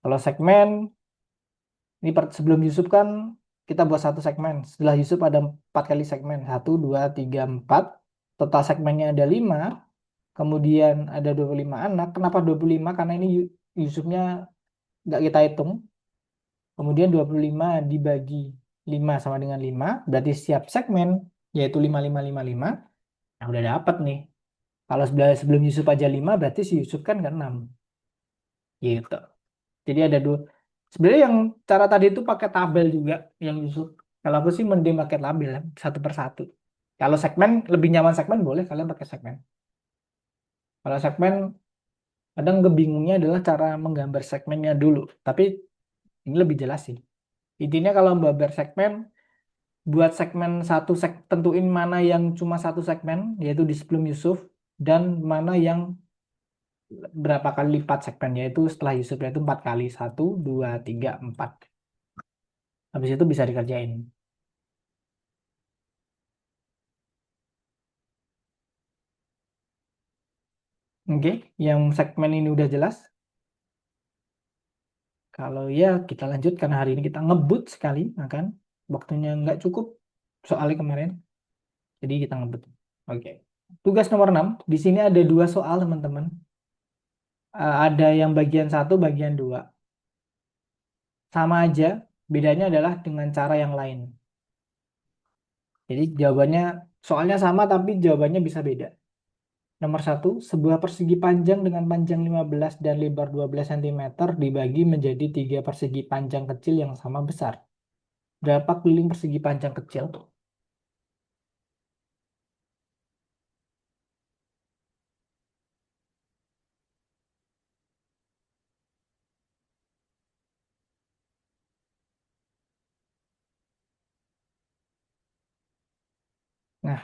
Kalau segmen, ini sebelum Yusuf kan kita buat satu segmen. Setelah Yusuf ada 4 kali segmen. 1, 2, 3, 4. Total segmennya ada 5. Kemudian ada 25 anak. Kenapa 25? Karena ini Yusufnya nggak kita hitung. Kemudian 25 dibagi 5 sama dengan 5. Berarti setiap segmen, yaitu 5, 5, 5, 5. Nah, udah dapat nih. Kalau sebelum Yusuf aja 5, berarti si Yusuf kan ke 6. Gitu. Jadi ada dua. Sebenarnya yang cara tadi itu pakai tabel juga yang Yusuf. Kalau aku sih mending pakai tabel ya, satu per satu. Kalau segmen, lebih nyaman segmen, boleh kalian pakai segmen. Kalau segmen, kadang kebingungnya adalah cara menggambar segmennya dulu. Tapi ini lebih jelas sih. Intinya kalau menggambar segmen, buat segmen satu, tentuin mana yang cuma satu segmen, yaitu di sebelum Yusuf, dan mana yang berapa kali lipat segmennya itu setelah Yusuf, yaitu 4 kali. 1, 2, 3, 4. Habis itu bisa dikerjain. Oke, yang segmen ini udah jelas. Kalau ya kita lanjut karena hari ini kita ngebut sekali, kan waktunya nggak cukup soalnya kemarin. Jadi kita ngebut. Oke. Tugas nomor 6. Di sini ada 2 soal, teman-teman. Ada yang bagian 1, bagian 2. Sama aja, bedanya adalah dengan cara yang lain. Jadi jawabannya, soalnya sama tapi jawabannya bisa beda. Nomor 1, sebuah persegi panjang dengan panjang 15 dan lebar 12 cm dibagi menjadi 3 persegi panjang kecil yang sama besar. Berapa keliling persegi panjang kecil? Nah,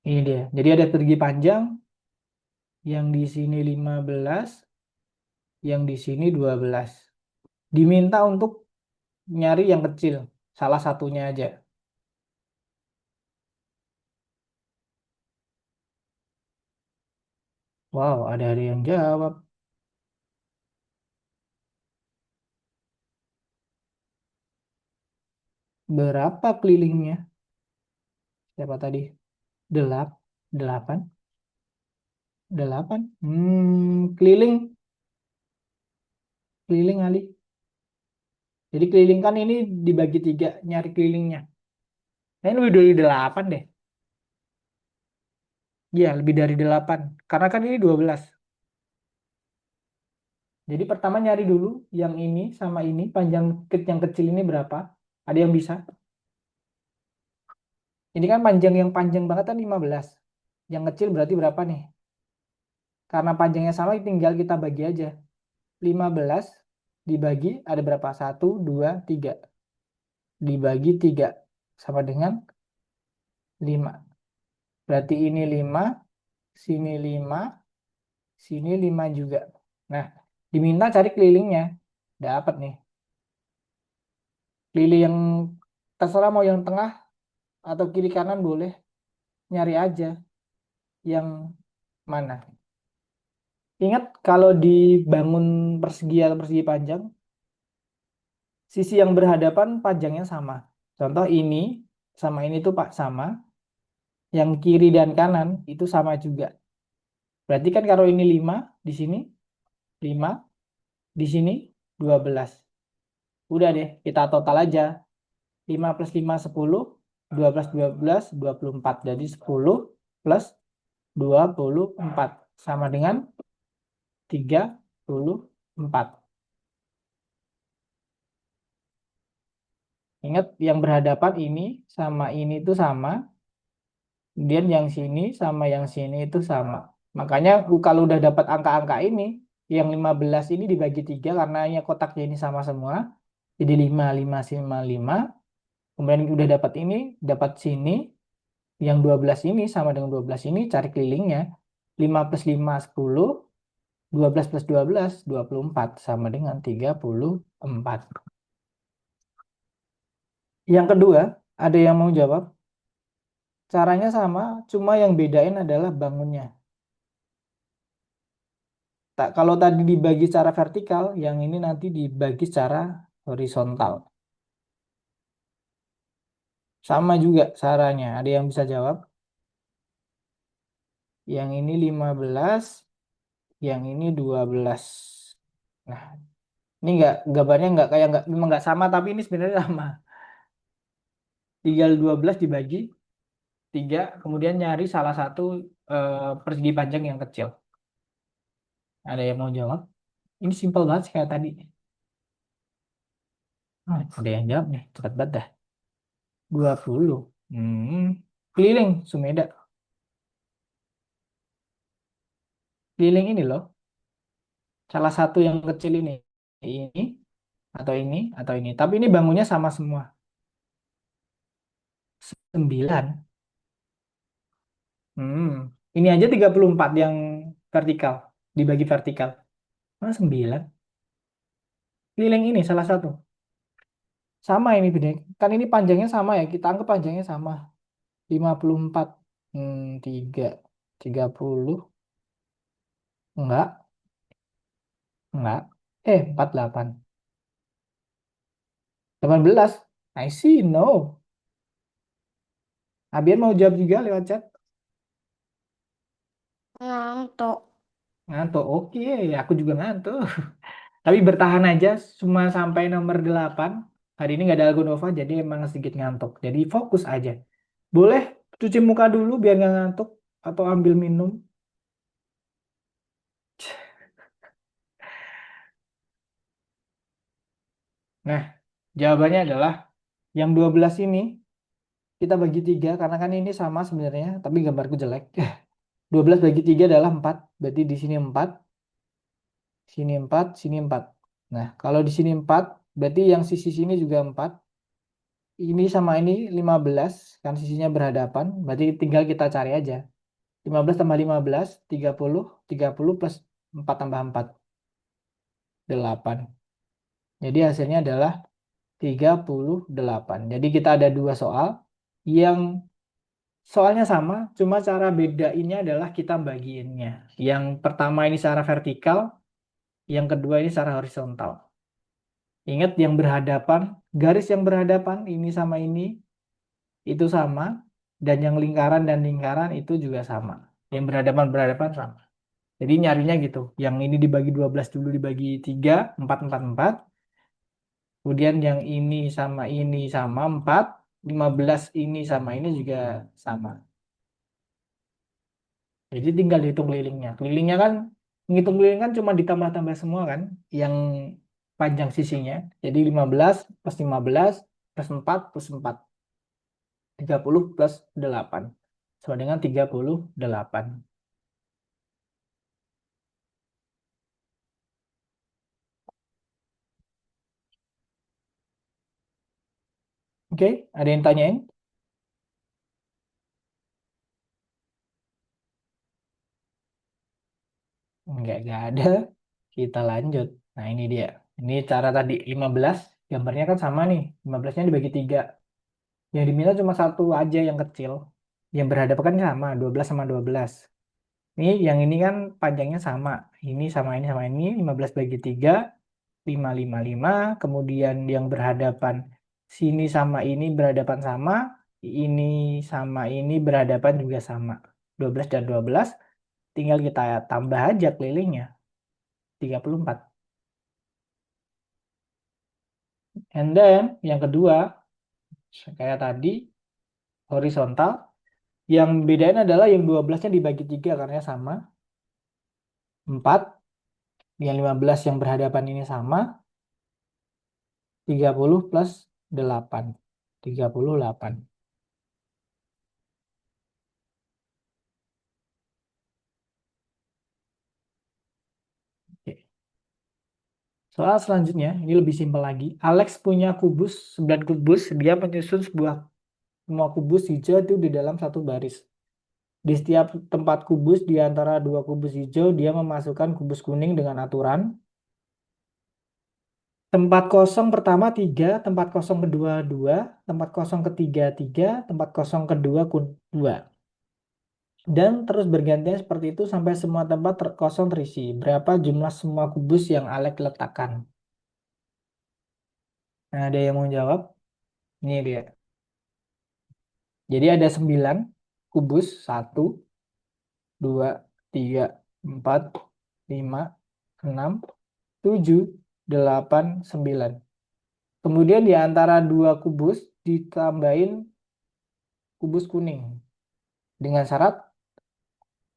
ini dia. Jadi ada persegi panjang yang di sini 15, yang di sini 12. Diminta untuk nyari yang kecil, salah satunya aja. Wow, ada yang jawab. Berapa kelilingnya? Siapa tadi? 8. 8. Keliling. Keliling Ali. Jadi keliling kan ini dibagi 3, nyari kelilingnya. Nah, ini lebih dari 8 deh. Iya, lebih dari 8. Karena kan ini 12. Jadi pertama nyari dulu yang ini sama ini, panjang yang kecil ini berapa? Ada yang bisa? Ini kan yang panjang banget kan 15. Yang kecil berarti berapa nih? Karena panjangnya sama tinggal kita bagi aja. 15 dibagi ada berapa? 1, 2, 3. Dibagi 3 sama dengan 5. Berarti ini 5, sini 5, sini 5 juga. Nah, diminta cari kelilingnya. Dapat nih. Keliling yang terserah mau yang tengah atau kiri kanan boleh. Nyari aja yang mana. Ingat kalau dibangun persegi atau persegi panjang, sisi yang berhadapan panjangnya sama. Contoh ini sama ini tuh Pak sama. Yang kiri dan kanan itu sama juga. Berarti kan kalau ini 5, di sini 5, di sini 12. Udah deh, kita total aja. 5 plus 5, 10. 12, 24. Jadi 10 plus 24 sama dengan 34. Ingat yang berhadapan ini sama ini itu sama. Kemudian yang sini sama yang sini itu sama. Makanya kalau udah dapat angka-angka ini, yang 15 ini dibagi 3 karena kotaknya ini sama semua. Jadi 5, 5, 5, 5. Kemudian udah dapat ini, dapat sini. Yang 12 ini sama dengan 12 ini, cari kelilingnya. 5 plus 5, 10. 12 plus 12, 24. Sama dengan 34. Yang kedua, ada yang mau jawab? Caranya sama, cuma yang bedain adalah bangunnya. Kalau tadi dibagi secara vertikal, yang ini nanti dibagi secara horizontal. Sama juga caranya. Ada yang bisa jawab? Yang ini 15, yang ini 12. Nah, ini gambarnya memang nggak sama, tapi ini sebenarnya sama. Tinggal 12 dibagi 3, kemudian nyari salah satu persegi panjang yang kecil. Ada yang mau jawab? Ini simpel banget sih kayak tadi. Ada yang jawab nih, cepat banget dah. 20. Keliling Sumeda. Keliling ini loh. Salah satu yang kecil ini. Ini, atau ini, atau ini. Tapi ini bangunnya sama semua. 9. Ini aja 34 yang vertikal. Dibagi vertikal. Mana 9? Keliling ini salah satu. Sama ini beda. Kan ini panjangnya sama ya. Kita anggap panjangnya sama. 54. 3. 30. Enggak. Enggak. 48. 18. I see, no. Abian mau jawab juga lewat chat. Ngantuk. Ngantuk, oke. Aku juga ngantuk. Tapi bertahan aja, cuma sampai nomor 8. Hari ini nggak ada Algo Nova, jadi emang sedikit ngantuk. Jadi fokus aja. Boleh cuci muka dulu biar nggak ngantuk, atau ambil minum. Nah, jawabannya adalah yang 12 ini kita bagi 3, karena kan ini sama sebenarnya, tapi gambarku jelek. 12 bagi 3 adalah 4, berarti di sini 4, sini 4, sini 4. Nah, kalau di sini 4, berarti yang sisi sini juga 4. Ini sama ini 15, kan sisinya berhadapan, berarti tinggal kita cari aja. 15 tambah 15, 30, 30 plus 4 tambah 4, 8. Jadi hasilnya adalah 38. Jadi kita ada 2 soal yang soalnya sama, cuma cara bedainnya adalah kita bagiinnya. Yang pertama ini secara vertikal, yang kedua ini secara horizontal. Ingat yang berhadapan, garis yang berhadapan ini sama ini itu sama, dan yang lingkaran dan lingkaran itu juga sama. Yang berhadapan sama. Jadi nyarinya gitu. Yang ini dibagi 12 dulu dibagi 3, 4, 4, 4. Kemudian yang ini sama 4. 15 ini sama ini juga sama. Jadi tinggal hitung kelilingnya. Kelilingnya kan, menghitung keliling kan cuma ditambah-tambah semua kan. Yang panjang sisinya. Jadi 15 plus 15 plus 4 plus 4. 30 plus 8. Sama dengan 38. Oke, ada yang tanyain? Enggak ada. Kita lanjut. Nah, ini dia. Ini cara tadi 15, gambarnya kan sama nih. 15-nya dibagi 3. Yang diminta cuma satu aja yang kecil. Yang berhadapan kan sama, 12 sama 12. Ini yang ini kan panjangnya sama. Ini sama ini sama ini, 15 bagi 3, 5, 5, 5. Kemudian yang berhadapan sini sama ini berhadapan sama, ini sama ini berhadapan juga sama. 12 dan 12, tinggal kita tambah aja kelilingnya. 34. And then yang kedua, kayak tadi, horizontal. Yang bedain adalah yang 12-nya dibagi 3 karena sama. 4. Yang 15 yang berhadapan ini sama. 30 plus 8. 38. Oke. Soal selanjutnya, ini lebih simpel lagi. Alex punya kubus, 9 kubus. Dia menyusun semua kubus hijau itu di dalam satu baris. Di setiap tempat kubus di antara dua kubus hijau, dia memasukkan kubus kuning dengan aturan. Tempat kosong pertama 3, tempat kosong kedua 2, tempat kosong ketiga 3, tempat kosong kedua 2. Dan terus bergantian seperti itu sampai semua tempat kosong terisi. Berapa jumlah semua kubus yang Alex letakkan? Nah, ada yang mau jawab? Ini dia. Jadi ada 9 kubus. 1, 2, 3, 4, 5, 6, 7, 8, 9. Kemudian di antara dua kubus ditambahin kubus kuning. Dengan syarat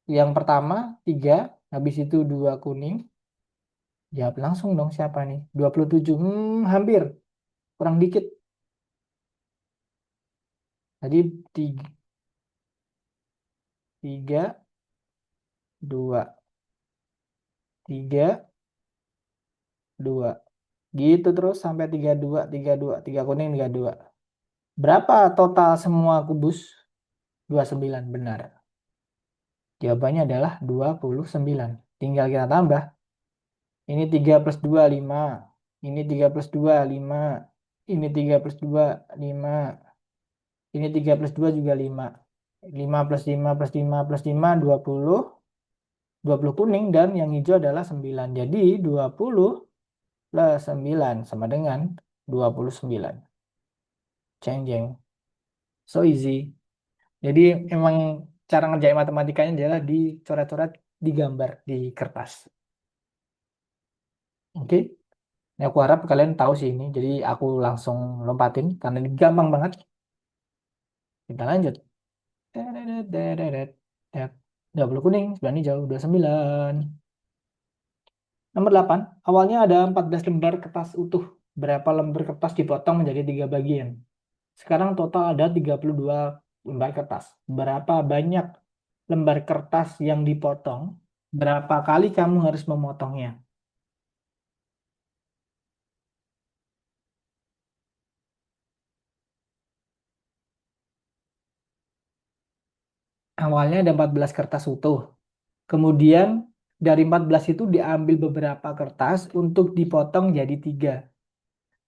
yang pertama 3, habis itu 2 kuning. Jawab langsung dong siapa nih? 27. Hampir. Kurang dikit. Tadi 3, 2, 3, 2. Gitu terus sampai 32, 32, 3 kuning, 32. Berapa total semua kubus? 29, benar. Jawabannya adalah 29. Tinggal kita tambah. Ini 3 plus 2, 5. Ini 3 plus 2, 5. Ini 3 plus 2, 5. Ini 3 plus 2 juga 5. 5 plus 5 plus 5 plus 5, 20. 20 kuning dan yang hijau adalah 9. Jadi 20 plus 9 sama dengan 29. Jeng jeng. So easy. Jadi emang cara ngerjain matematikanya adalah dicoret-coret, digambar di kertas. Oke. Ini aku harap kalian tahu sih ini. Jadi aku langsung lompatin karena ini gampang banget. Kita lanjut. 20 kuning, 9 hijau, 29. Nomor 8. Awalnya ada 14 lembar kertas utuh. Berapa lembar kertas dipotong menjadi 3 bagian? Sekarang total ada 32 lembar kertas. Berapa banyak lembar kertas yang dipotong? Berapa kali kamu harus memotongnya? Awalnya ada 14 kertas utuh. Kemudian dari 14 itu diambil beberapa kertas untuk dipotong jadi 3.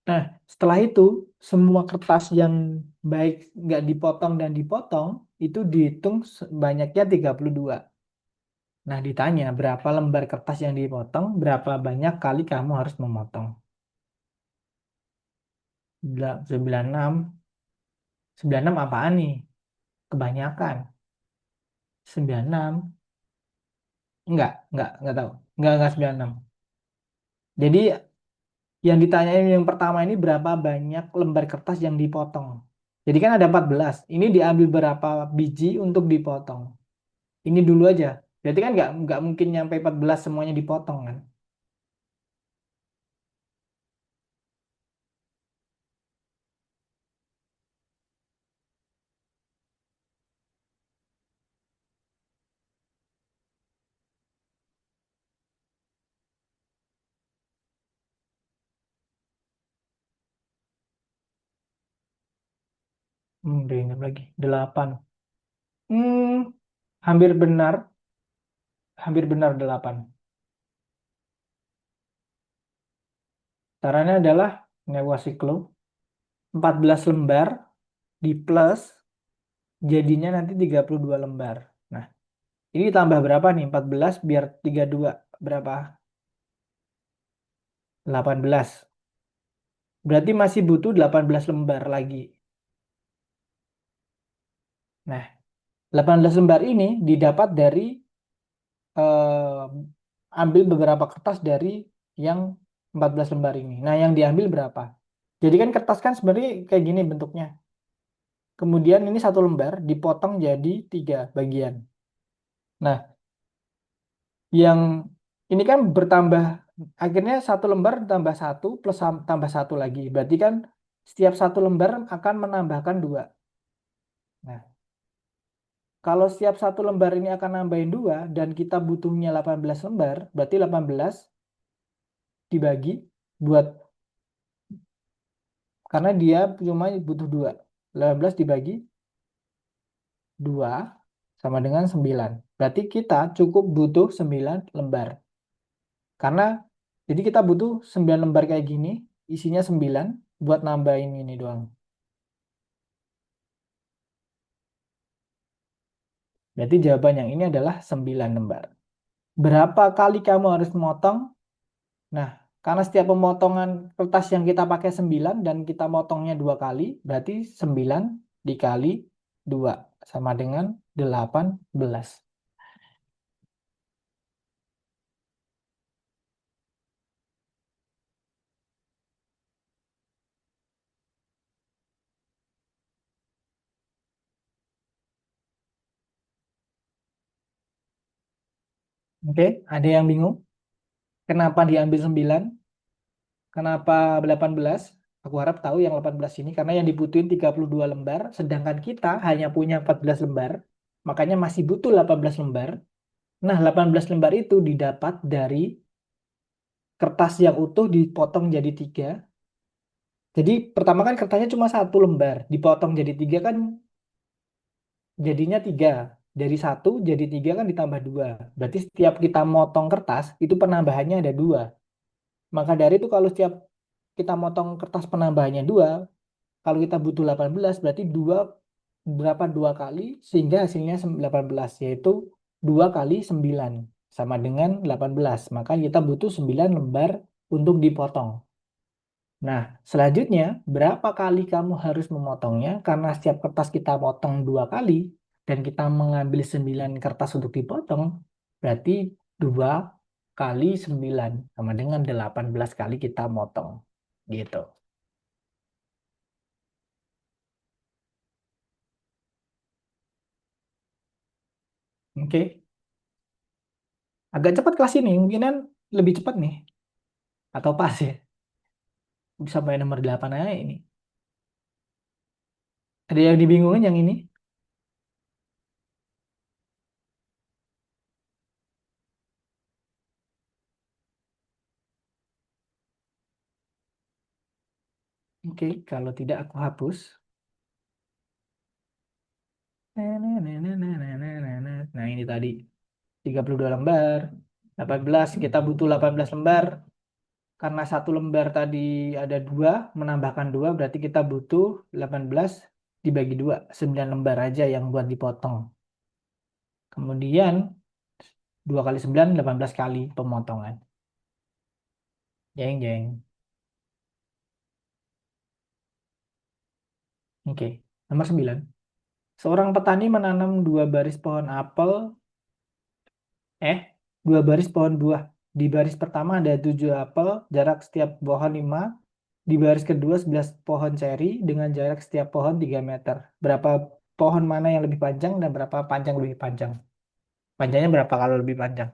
Nah, setelah itu semua kertas yang baik nggak dipotong dan dipotong itu dihitung banyaknya 32. Nah, ditanya berapa lembar kertas yang dipotong, berapa banyak kali kamu harus memotong. 96. 96 apaan nih? Kebanyakan. 96. Enggak tahu. Enggak 96. Jadi yang ditanyain yang pertama ini berapa banyak lembar kertas yang dipotong. Jadi kan ada 14. Ini diambil berapa biji untuk dipotong. Ini dulu aja. Berarti kan nggak mungkin nyampe 14 semuanya dipotong kan. Diingat lagi. 8. Hmm, hampir benar. Hampir benar 8. Caranya adalah ini aku kasih clue. 14 lembar di plus jadinya nanti 32 lembar. Nah, ini tambah berapa nih? 14 biar 32 berapa? 18. Berarti masih butuh 18 lembar lagi. Nah, 18 lembar ini didapat dari ambil beberapa kertas dari yang 14 lembar ini. Nah, yang diambil berapa? Jadi kan kertas kan sebenarnya kayak gini bentuknya. Kemudian ini satu lembar dipotong jadi 3 bagian. Nah, yang ini kan bertambah, akhirnya satu lembar tambah satu plus tambah satu lagi. Berarti kan setiap satu lembar akan menambahkan 2. Nah, kalau setiap satu lembar ini akan nambahin 2 dan kita butuhnya 18 lembar, berarti 18 dibagi buat, karena dia cuma butuh 2. 18 dibagi 2 sama dengan 9. Berarti kita cukup butuh 9 lembar. Karena jadi kita butuh 9 lembar kayak gini, isinya 9 buat nambahin ini doang. Berarti jawaban yang ini adalah 9 lembar. Berapa kali kamu harus memotong? Nah, karena setiap pemotongan kertas yang kita pakai 9 dan kita motongnya 2 kali, berarti 9 dikali 2 sama dengan 18. Oke, ada yang bingung? Kenapa diambil 9? Kenapa 18? Aku harap tahu yang 18 ini karena yang dibutuhin 32 lembar, sedangkan kita hanya punya 14 lembar, makanya masih butuh 18 lembar. Nah, 18 lembar itu didapat dari kertas yang utuh dipotong jadi 3. Jadi pertama kan kertasnya cuma 1 lembar, dipotong jadi 3 kan jadinya 3. Dari 1 jadi 3 kan ditambah 2. Berarti setiap kita motong kertas, itu penambahannya ada 2. Maka dari itu kalau setiap kita motong kertas penambahannya 2, kalau kita butuh 18 berarti 2 berapa 2 kali sehingga hasilnya 18, yaitu 2 kali 9 sama dengan 18. Maka kita butuh 9 lembar untuk dipotong. Nah, selanjutnya berapa kali kamu harus memotongnya? Karena setiap kertas kita potong 2 kali dan kita mengambil 9 kertas untuk dipotong, berarti 2 kali 9 sama dengan 18 kali kita motong. Gitu. Oke. Agak cepat kelas ini, mungkinan lebih cepat nih. Atau pas ya. Sampai nomor 8 aja ini. Ada yang dibingungin yang ini? Oke, kalau tidak aku hapus. Nah, ini tadi 32 lembar. 18, kita butuh 18 lembar. Karena satu lembar tadi ada 2, menambahkan 2, berarti kita butuh 18 dibagi 2. 9 lembar aja yang buat dipotong. Kemudian 2 kali 9, 18 kali pemotongan. Jeng, jeng. Oke, nomor 9. Seorang petani menanam 2 baris pohon apel, eh, 2 baris pohon buah. Di baris pertama ada 7 apel, jarak setiap pohon 5. Di baris kedua 11 pohon ceri dengan jarak setiap pohon 3 meter. Berapa pohon mana yang lebih panjang dan berapa panjang lebih panjang? Panjangnya berapa kalau lebih panjang?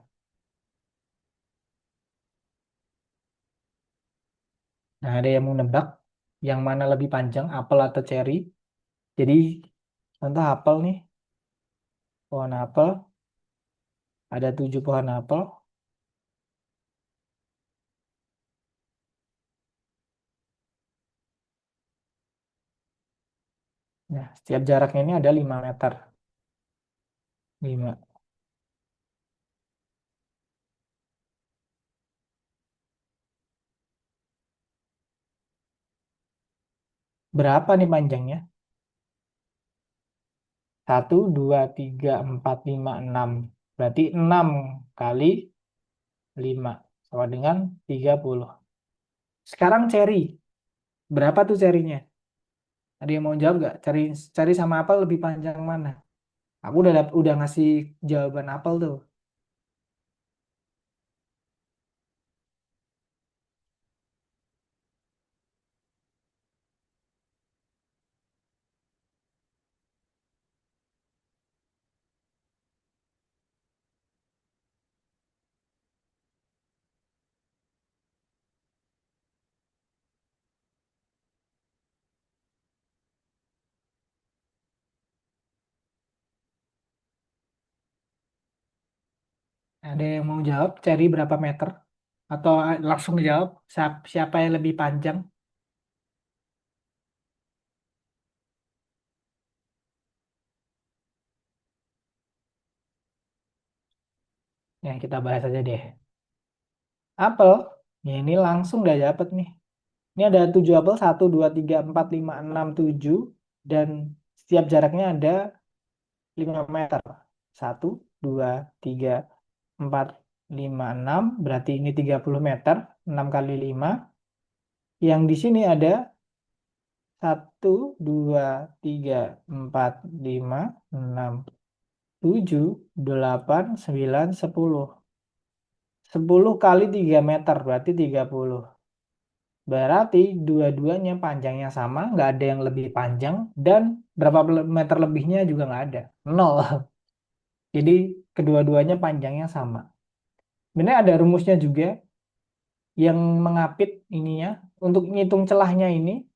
Nah, ada yang mau nebak yang mana lebih panjang, apel atau ceri? Jadi, contoh apel nih, pohon apel, ada 7 pohon apel. Nah, setiap jaraknya ini ada 5 meter. 5. Berapa nih panjangnya? 1, 2, 3, 4, 5, 6. Berarti 6 kali 5 sama dengan 30. Sekarang ceri. Berapa tuh cerinya? Ada yang mau jawab nggak? Cari cari sama apel lebih panjang mana? Aku udah ngasih jawaban apel tuh. Ada yang mau jawab cari berapa meter? Atau langsung jawab siapa yang lebih panjang? Ya, kita bahas aja deh. Apel, ya ini langsung udah dapet nih. Ini ada 7 apel, 1, 2, 3, 4, 5, 6, 7. Dan setiap jaraknya ada 5 meter. 1, 2, 3, 4, 5, 6. Berarti ini 30 meter. 6 kali 5. Yang di sini ada 1, 2, 3, 4, 5, 6, 7, 8, 9, 10. 10 kali 3 meter berarti 30. Berarti dua-duanya panjangnya sama, nggak ada yang lebih panjang, dan berapa meter lebihnya juga nggak ada. Nol. Jadi kedua-duanya panjangnya sama. Sebenarnya ada rumusnya juga yang mengapit ininya. Untuk ngitung celahnya ini,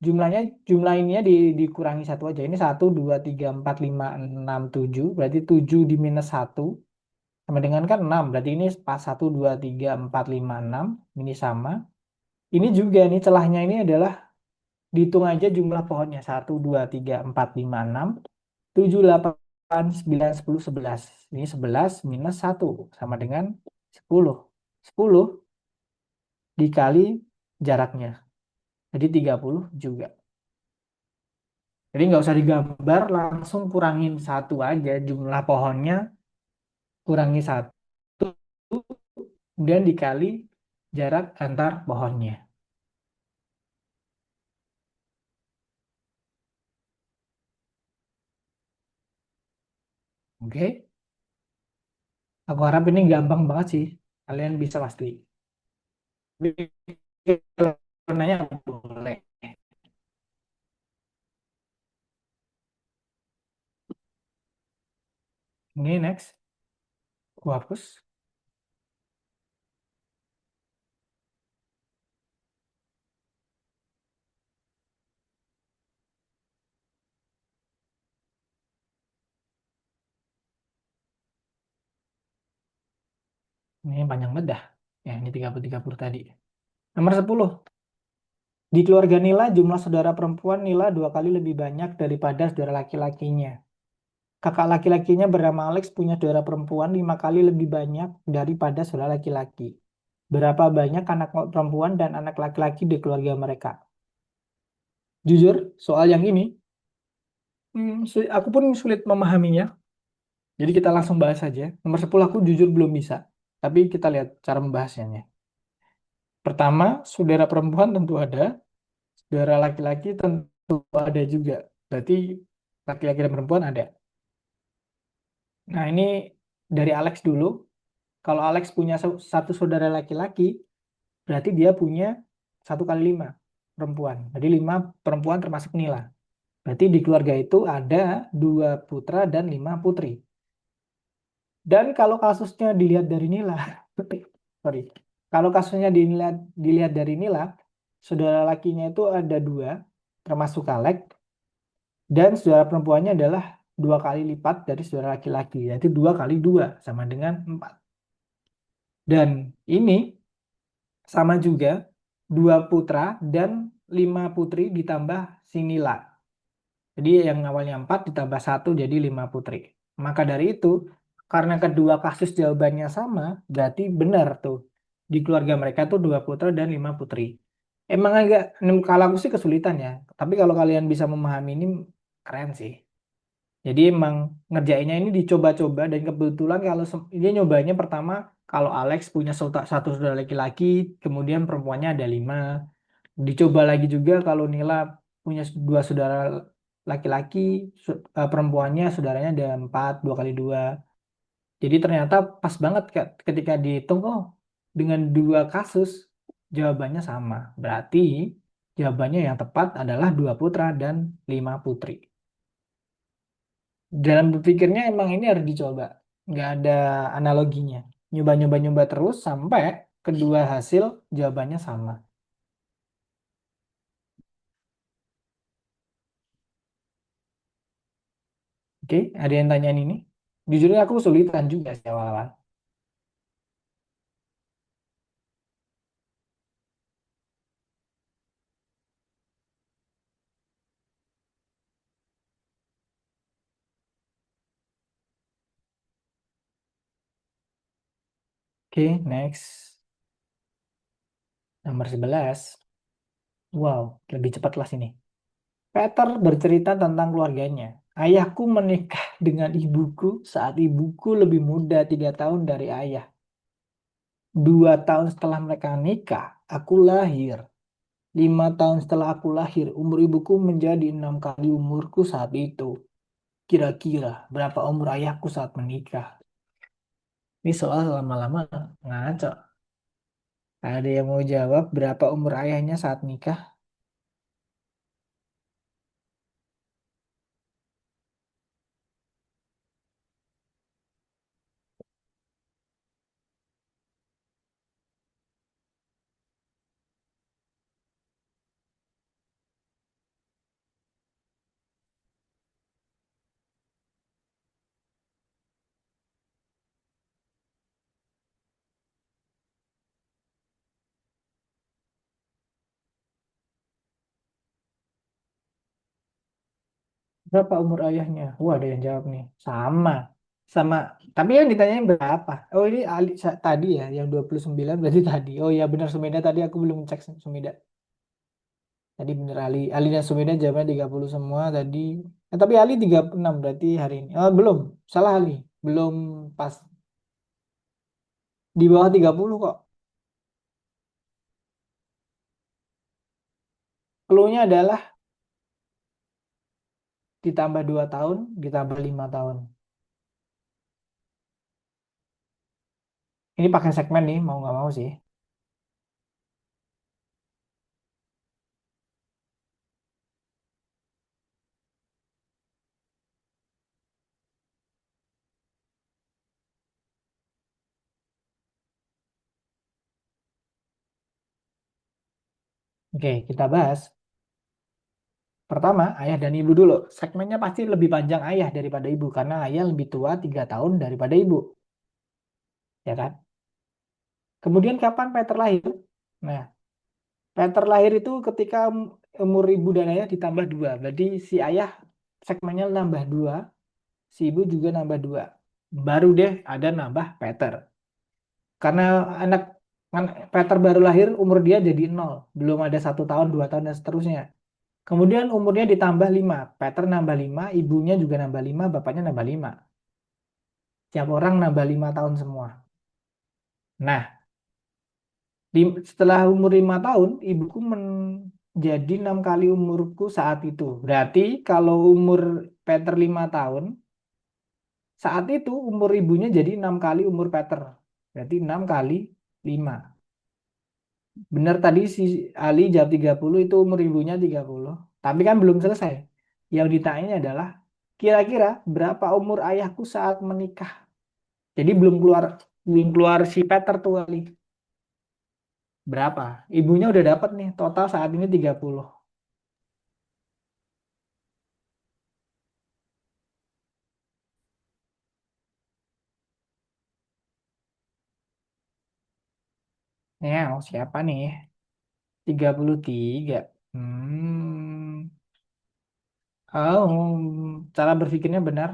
jumlah ininya dikurangi satu aja. Ini 1, 2, 3, 4, 5, 6, 7. Berarti 7 di minus 1 sama dengan kan 6. Berarti ini pas 1, 2, 3, 4, 5, 6. Ini sama. Ini juga nih celahnya ini adalah dihitung aja jumlah pohonnya. 1, 2, 3, 4, 5, 6, 7, 8, 9, 10, 11. Ini 11 minus 1 sama dengan 10. 10 dikali jaraknya. Jadi 30 juga. Jadi nggak usah digambar, langsung kurangin 1 aja jumlah pohonnya. Kurangi 1. Kemudian dikali jarak antar pohonnya. Oke? Aku harap ini gampang banget sih. Kalian bisa pasti. Kalau nanya boleh. Ini next. Aku hapus. Ini panjang banget dah. Ya, ini 30-30 tadi. Nomor 10. Di keluarga Nila, jumlah saudara perempuan Nila 2 kali lebih banyak daripada saudara laki-lakinya. Kakak laki-lakinya bernama Alex punya saudara perempuan 5 kali lebih banyak daripada saudara laki-laki. Berapa banyak anak perempuan dan anak laki-laki di keluarga mereka? Jujur, soal yang ini, aku pun sulit memahaminya. Jadi kita langsung bahas saja. Nomor 10 aku jujur belum bisa. Tapi kita lihat cara membahasnya. Pertama, saudara perempuan tentu ada. Saudara laki-laki tentu ada juga. Berarti laki-laki dan perempuan ada. Nah, ini dari Alex dulu. Kalau Alex punya satu saudara laki-laki, berarti dia punya 1 kali 5 perempuan. Jadi 5 perempuan termasuk Nila. Berarti di keluarga itu ada 2 putra dan 5 putri. Dan kalau kasusnya dilihat dari Nila, sorry, kalau kasusnya dilihat dari Nila, saudara lakinya itu ada 2, termasuk Alex, dan saudara perempuannya adalah 2 kali lipat dari saudara laki-laki, yaitu 2 kali 2 sama dengan 4. Dan ini sama juga 2 putra dan 5 putri ditambah si Nila. Jadi yang awalnya 4 ditambah 1 jadi 5 putri. Maka dari itu, karena kedua kasus jawabannya sama, berarti benar tuh. Di keluarga mereka tuh 2 putra dan 5 putri. Emang agak, kalau aku sih kesulitan ya. Tapi kalau kalian bisa memahami ini, keren sih. Jadi emang ngerjainnya ini dicoba-coba dan kebetulan kalau dia nyobanya pertama kalau Alex punya satu saudara laki-laki, kemudian perempuannya ada 5. Dicoba lagi juga kalau Nila punya 2 saudara laki-laki, perempuannya saudaranya ada 4, 2 kali 2. Jadi ternyata pas banget ketika dihitung, oh dengan 2 kasus jawabannya sama. Berarti jawabannya yang tepat adalah 2 putra dan 5 putri. Dalam berpikirnya emang ini harus dicoba. Nggak ada analoginya. Nyoba-nyoba terus sampai kedua hasil jawabannya sama. Oke, ada yang tanyain ini? Jujurnya aku kesulitan juga sih awal. Oke, next. Nomor 11. Wow, lebih cepat lah sini. Peter bercerita tentang keluarganya. Ayahku menikah dengan ibuku saat ibuku lebih muda 3 tahun dari ayah. 2 tahun setelah mereka nikah, aku lahir. 5 tahun setelah aku lahir, umur ibuku menjadi 6 kali umurku saat itu. Kira-kira berapa umur ayahku saat menikah? Ini soal lama-lama ngaco. Ada yang mau jawab berapa umur ayahnya saat nikah? Berapa umur ayahnya? Wah, ada yang jawab nih. Sama. Sama. Tapi yang ditanyain berapa? Oh, ini tadi ya, yang 29 berarti tadi. Oh ya, benar Sumeda tadi aku belum cek Sumeda. Tadi bener Ali. Ali dan Sumeda jawabnya 30 semua tadi. Tapi Ali 36 berarti hari ini. Oh, belum. Salah Ali. Belum pas. Di bawah 30 kok. Clue-nya adalah ditambah 2 tahun, ditambah 5 tahun. Ini pakai segmen nih, mau nggak mau sih. Oke, kita bahas. Pertama, ayah dan ibu dulu. Segmennya pasti lebih panjang ayah daripada ibu, karena ayah lebih tua 3 tahun daripada ibu. Ya kan? Kemudian kapan Peter lahir? Nah, Peter lahir itu ketika umur ibu dan ayah ditambah 2. Berarti si ayah segmennya nambah 2, si ibu juga nambah 2. Baru deh ada nambah Peter. Karena anak Peter baru lahir, umur dia jadi 0. Belum ada 1 tahun, 2 tahun, dan seterusnya. Kemudian umurnya ditambah 5. Peter nambah 5, ibunya juga nambah 5, bapaknya nambah 5. Tiap orang nambah 5 tahun semua. Nah, setelah umur 5 tahun, ibuku menjadi 6 kali umurku saat itu. Berarti kalau umur Peter 5 tahun, saat itu umur ibunya jadi 6 kali umur Peter. Berarti 6 kali 5. Benar tadi si Ali jawab 30, itu umur ibunya 30. Tapi kan belum selesai. Yang ditanya adalah, kira-kira berapa umur ayahku saat menikah? Jadi belum keluar si Peter tuh Ali. Berapa? Ibunya udah dapat nih, total saat ini 30. Ya, oh, siapa nih? 33. Hmm. Oh, cara berpikirnya benar.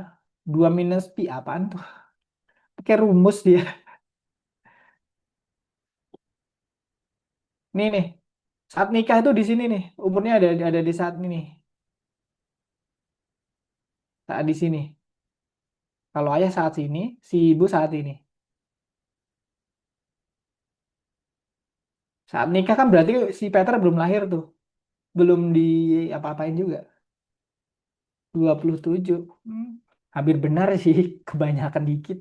2 minus pi apaan tuh? Pakai rumus dia. Nih nih. Saat nikah itu di sini nih. Umurnya ada di saat ini nih. Saat di sini. Kalau ayah saat sini, si ibu saat ini. Saat nikah kan berarti si Peter belum lahir tuh. Belum di apa-apain juga. 27. Hmm. Hampir benar sih. Kebanyakan dikit.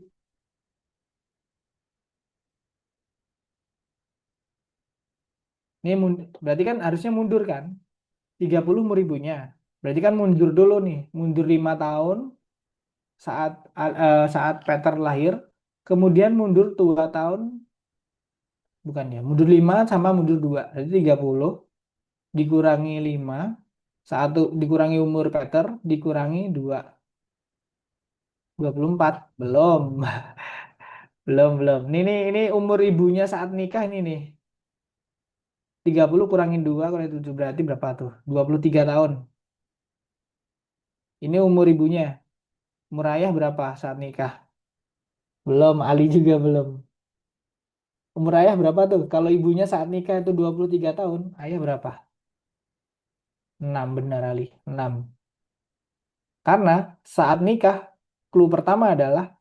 Ini berarti kan harusnya mundur kan? 30 umur ibunya. Berarti kan mundur dulu nih. Mundur 5 tahun saat Peter lahir. Kemudian mundur 2 tahun. Bukan ya. Mundur 5 sama mundur 2. Jadi 30 dikurangi 5. Dikurangi umur Peter. Dikurangi 2. 24. Belum. Belum. Ini umur ibunya saat nikah ini nih. 30 kurangin 2 kurangin 7 berarti berapa tuh? 23 tahun. Ini umur ibunya. Umur ayah berapa saat nikah? Belum, Ali juga belum. Umur ayah berapa tuh? Kalau ibunya saat nikah itu 23 tahun, ayah berapa? 6 benar Ali, 6. Karena saat nikah, clue pertama adalah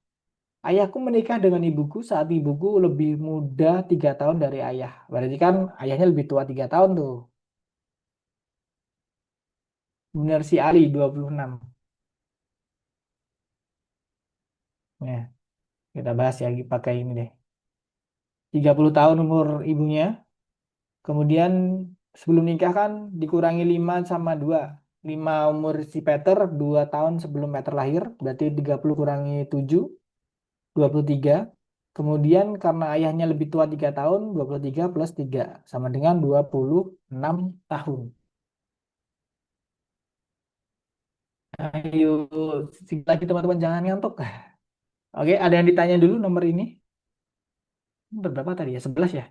ayahku menikah dengan ibuku saat ibuku lebih muda 3 tahun dari ayah. Berarti kan ayahnya lebih tua 3 tahun tuh. Benar si Ali 26. Nah, kita bahas ya pakai ini deh. 30 tahun umur ibunya. Kemudian sebelum nikah kan dikurangi 5 sama 2. 5 umur si Peter 2 tahun sebelum Peter lahir. Berarti 30 kurangi 7, 23. Kemudian karena ayahnya lebih tua 3 tahun, 23 plus 3 sama dengan 26 tahun. Ayo, sedikit lagi teman-teman jangan ngantuk. Oke, ada yang ditanya dulu nomor ini. Berapa tadi ya? 11 ya?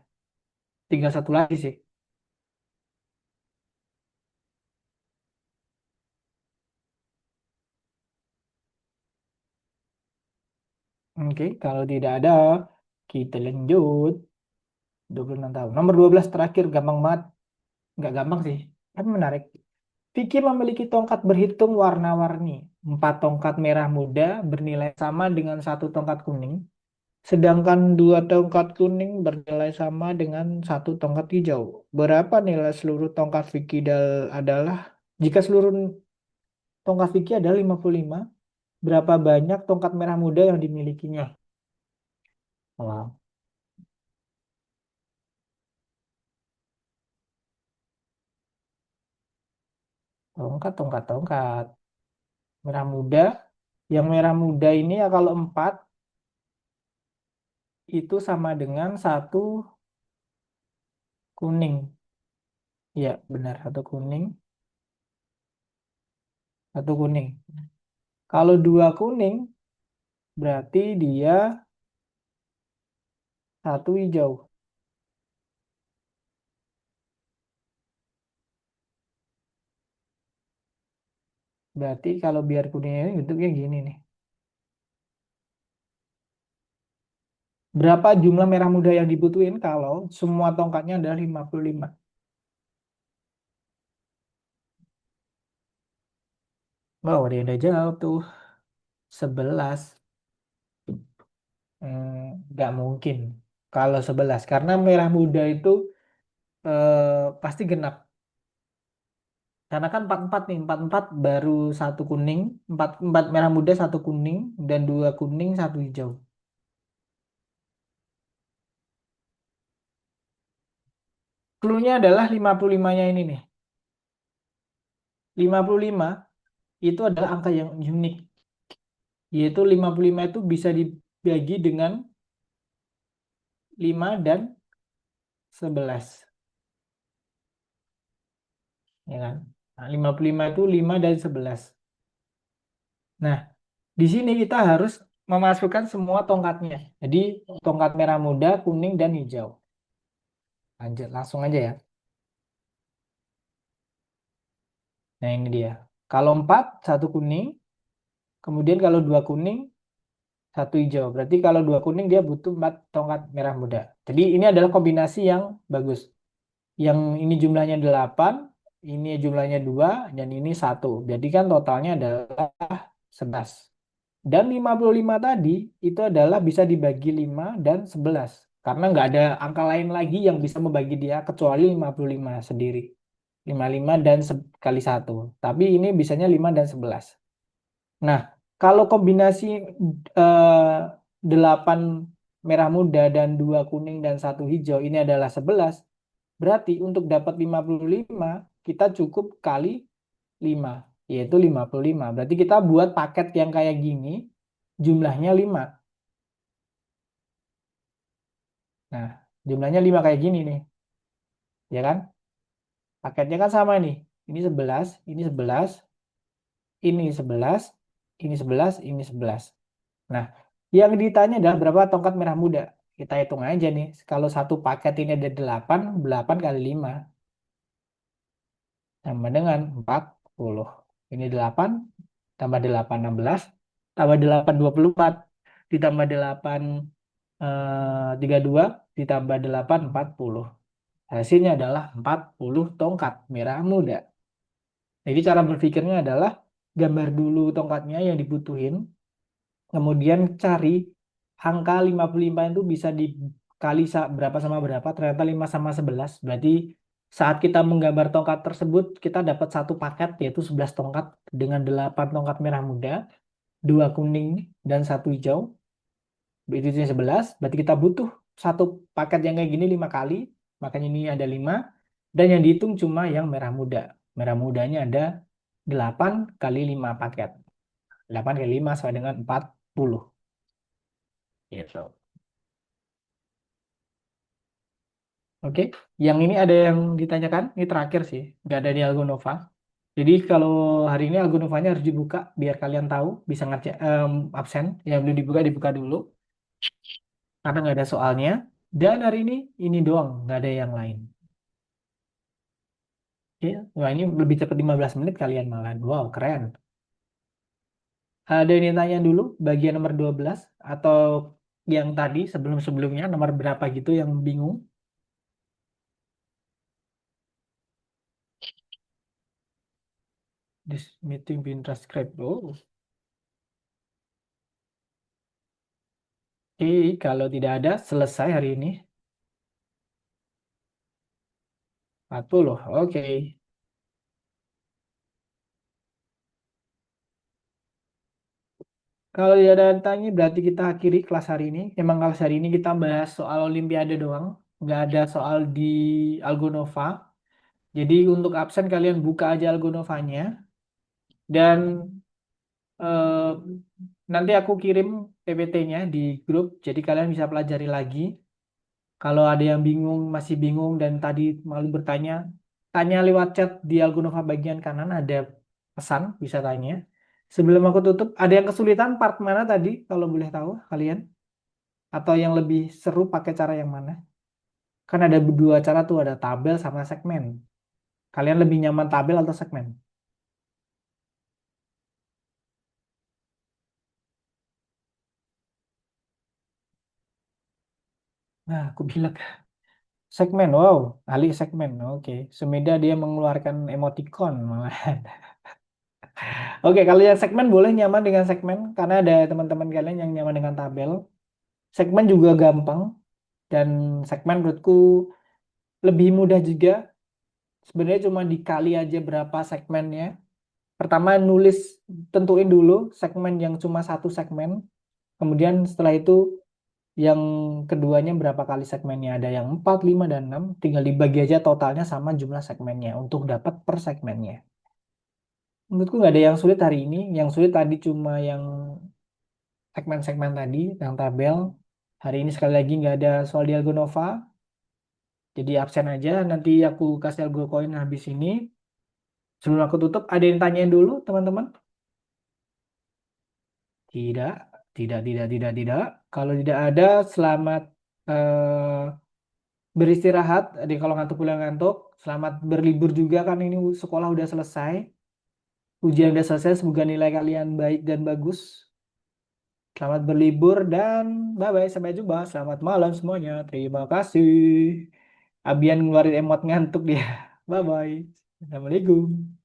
Tinggal satu lagi sih. Oke, kalau tidak ada, kita lanjut. 26 tahun. Nomor 12 terakhir, gampang banget. Nggak gampang sih, tapi menarik. Vicky memiliki tongkat berhitung warna-warni. 4 tongkat merah muda bernilai sama dengan 1 tongkat kuning. Sedangkan 2 tongkat kuning bernilai sama dengan 1 tongkat hijau. Berapa nilai seluruh tongkat Vicky adalah? Jika seluruh tongkat Vicky adalah 55, berapa banyak tongkat merah muda yang dimilikinya? Wow. Tongkat. Merah muda. Yang merah muda ini ya kalau 4 itu sama dengan 1 kuning. Ya, benar. 1 kuning. 1 kuning. Kalau 2 kuning, berarti dia 1 hijau. Berarti kalau biar kuningnya ini bentuknya gini nih. Berapa jumlah merah muda yang dibutuhin kalau semua tongkatnya adalah 55? Oh, dia udah jawab tuh. 11. Nggak mungkin. Kalau 11. Karena merah muda itu pasti genap. Karena kan 44 nih. 44 baru 1 kuning. 4 merah muda 1 kuning. Dan 2 kuning 1 hijau. Clue-nya adalah 55-nya ini nih. 55 itu adalah angka yang unik. Yaitu 55 itu bisa dibagi dengan 5 dan 11. Ya kan? Nah, 55 itu 5 dan 11. Nah, di sini kita harus memasukkan semua tongkatnya. Jadi tongkat merah muda, kuning, dan hijau. Lanjut, langsung aja ya. Nah, ini dia. Kalau 4, 1 kuning. Kemudian kalau 2 kuning, 1 hijau. Berarti kalau 2 kuning dia butuh 4 tongkat merah muda. Jadi ini adalah kombinasi yang bagus. Yang ini jumlahnya 8, ini jumlahnya 2, dan ini 1. Jadi kan totalnya adalah 11. Dan 55 tadi itu adalah bisa dibagi 5 dan 11. Karena nggak ada angka lain lagi yang bisa membagi dia kecuali 55 sendiri. 55 dan kali 1. Tapi ini bisanya 5 dan 11. Nah, kalau kombinasi 8 merah muda dan 2 kuning dan 1 hijau ini adalah 11, berarti untuk dapat 55 kita cukup kali 5, yaitu 55. Berarti kita buat paket yang kayak gini, jumlahnya 5. Nah, jumlahnya 5 kayak gini nih. Ya kan? Paketnya kan sama nih. Ini 11, ini 11, ini 11, ini 11, ini 11. Nah, yang ditanya adalah berapa tongkat merah muda. Kita hitung aja nih. Kalau satu paket ini ada 8, 8 kali 5 sama dengan 40. Ini 8, tambah 8, 16, tambah 8, 24, ditambah 8, 32, ditambah 8, 40. Hasilnya adalah 40 tongkat merah muda. Jadi cara berpikirnya adalah gambar dulu tongkatnya yang dibutuhin, kemudian cari angka 55 itu bisa dikali berapa sama berapa, ternyata 5 sama 11. Berarti saat kita menggambar tongkat tersebut, kita dapat satu paket yaitu 11 tongkat dengan 8 tongkat merah muda, 2 kuning dan 1 hijau. Itu 11, berarti kita butuh satu paket yang kayak gini 5 kali, makanya ini ada 5. Dan yang dihitung cuma yang merah muda. Merah mudanya ada 8 kali 5 paket. 8 kali 5 sama dengan 40. Gitu. Oke, yang ini ada yang ditanyakan, ini terakhir sih, nggak ada di Algonova. Jadi kalau hari ini Algonovanya harus dibuka biar kalian tahu bisa ngerjain absen. Yang belum dibuka dibuka dulu karena nggak ada soalnya. Dan hari ini doang, nggak ada yang lain. Oke, wah ini lebih cepat 15 menit kalian malah. Wow, keren. Ada yang tanya dulu bagian nomor 12 atau yang tadi sebelum-sebelumnya nomor berapa gitu yang bingung. This meeting being transcribed. Oh. Oke, kalau tidak ada selesai hari ini. 40. Oke. Kalau tidak ada yang tanya berarti kita akhiri kelas hari ini. Emang kelas hari ini kita bahas soal Olimpiade doang. Nggak ada soal di Algonova. Jadi untuk absen kalian buka aja Algonovanya. Dan eh, nanti aku kirim PPT-nya di grup. Jadi kalian bisa pelajari lagi. Kalau ada yang bingung, masih bingung dan tadi malu bertanya, tanya lewat chat di Algonova bagian kanan ada pesan, bisa tanya. Sebelum aku tutup, ada yang kesulitan part mana tadi kalau boleh tahu kalian? Atau yang lebih seru pakai cara yang mana? Kan ada dua cara tuh, ada tabel sama segmen. Kalian lebih nyaman tabel atau segmen? Nah, aku bilang segmen. Wow, ahli segmen. Oke, Sumeda dia mengeluarkan emoticon malahan. Oke, kalau yang segmen boleh nyaman dengan segmen karena ada teman-teman kalian yang nyaman dengan tabel. Segmen juga gampang dan segmen menurutku lebih mudah juga. Sebenarnya cuma dikali aja berapa segmennya. Pertama nulis, tentuin dulu segmen yang cuma satu segmen. Kemudian setelah itu yang keduanya berapa kali segmennya. Ada yang 4, 5, dan 6. Tinggal dibagi aja totalnya sama jumlah segmennya untuk dapat per segmennya. Menurutku nggak ada yang sulit hari ini. Yang sulit tadi cuma yang segmen-segmen tadi, yang tabel. Hari ini sekali lagi nggak ada soal Diago Nova. Jadi absen aja. Nanti aku kasih algo koin habis ini. Sebelum aku tutup, ada yang tanyain dulu, teman-teman? Tidak, tidak. Kalau tidak ada, selamat beristirahat. Jadi kalau ngantuk pulang ngantuk, selamat berlibur juga kan ini sekolah udah selesai. Ujian udah selesai, semoga nilai kalian baik dan bagus. Selamat berlibur dan bye-bye. Sampai jumpa. Selamat malam semuanya. Terima kasih. Abian ngeluarin emot ngantuk dia. Bye-bye. Assalamualaikum.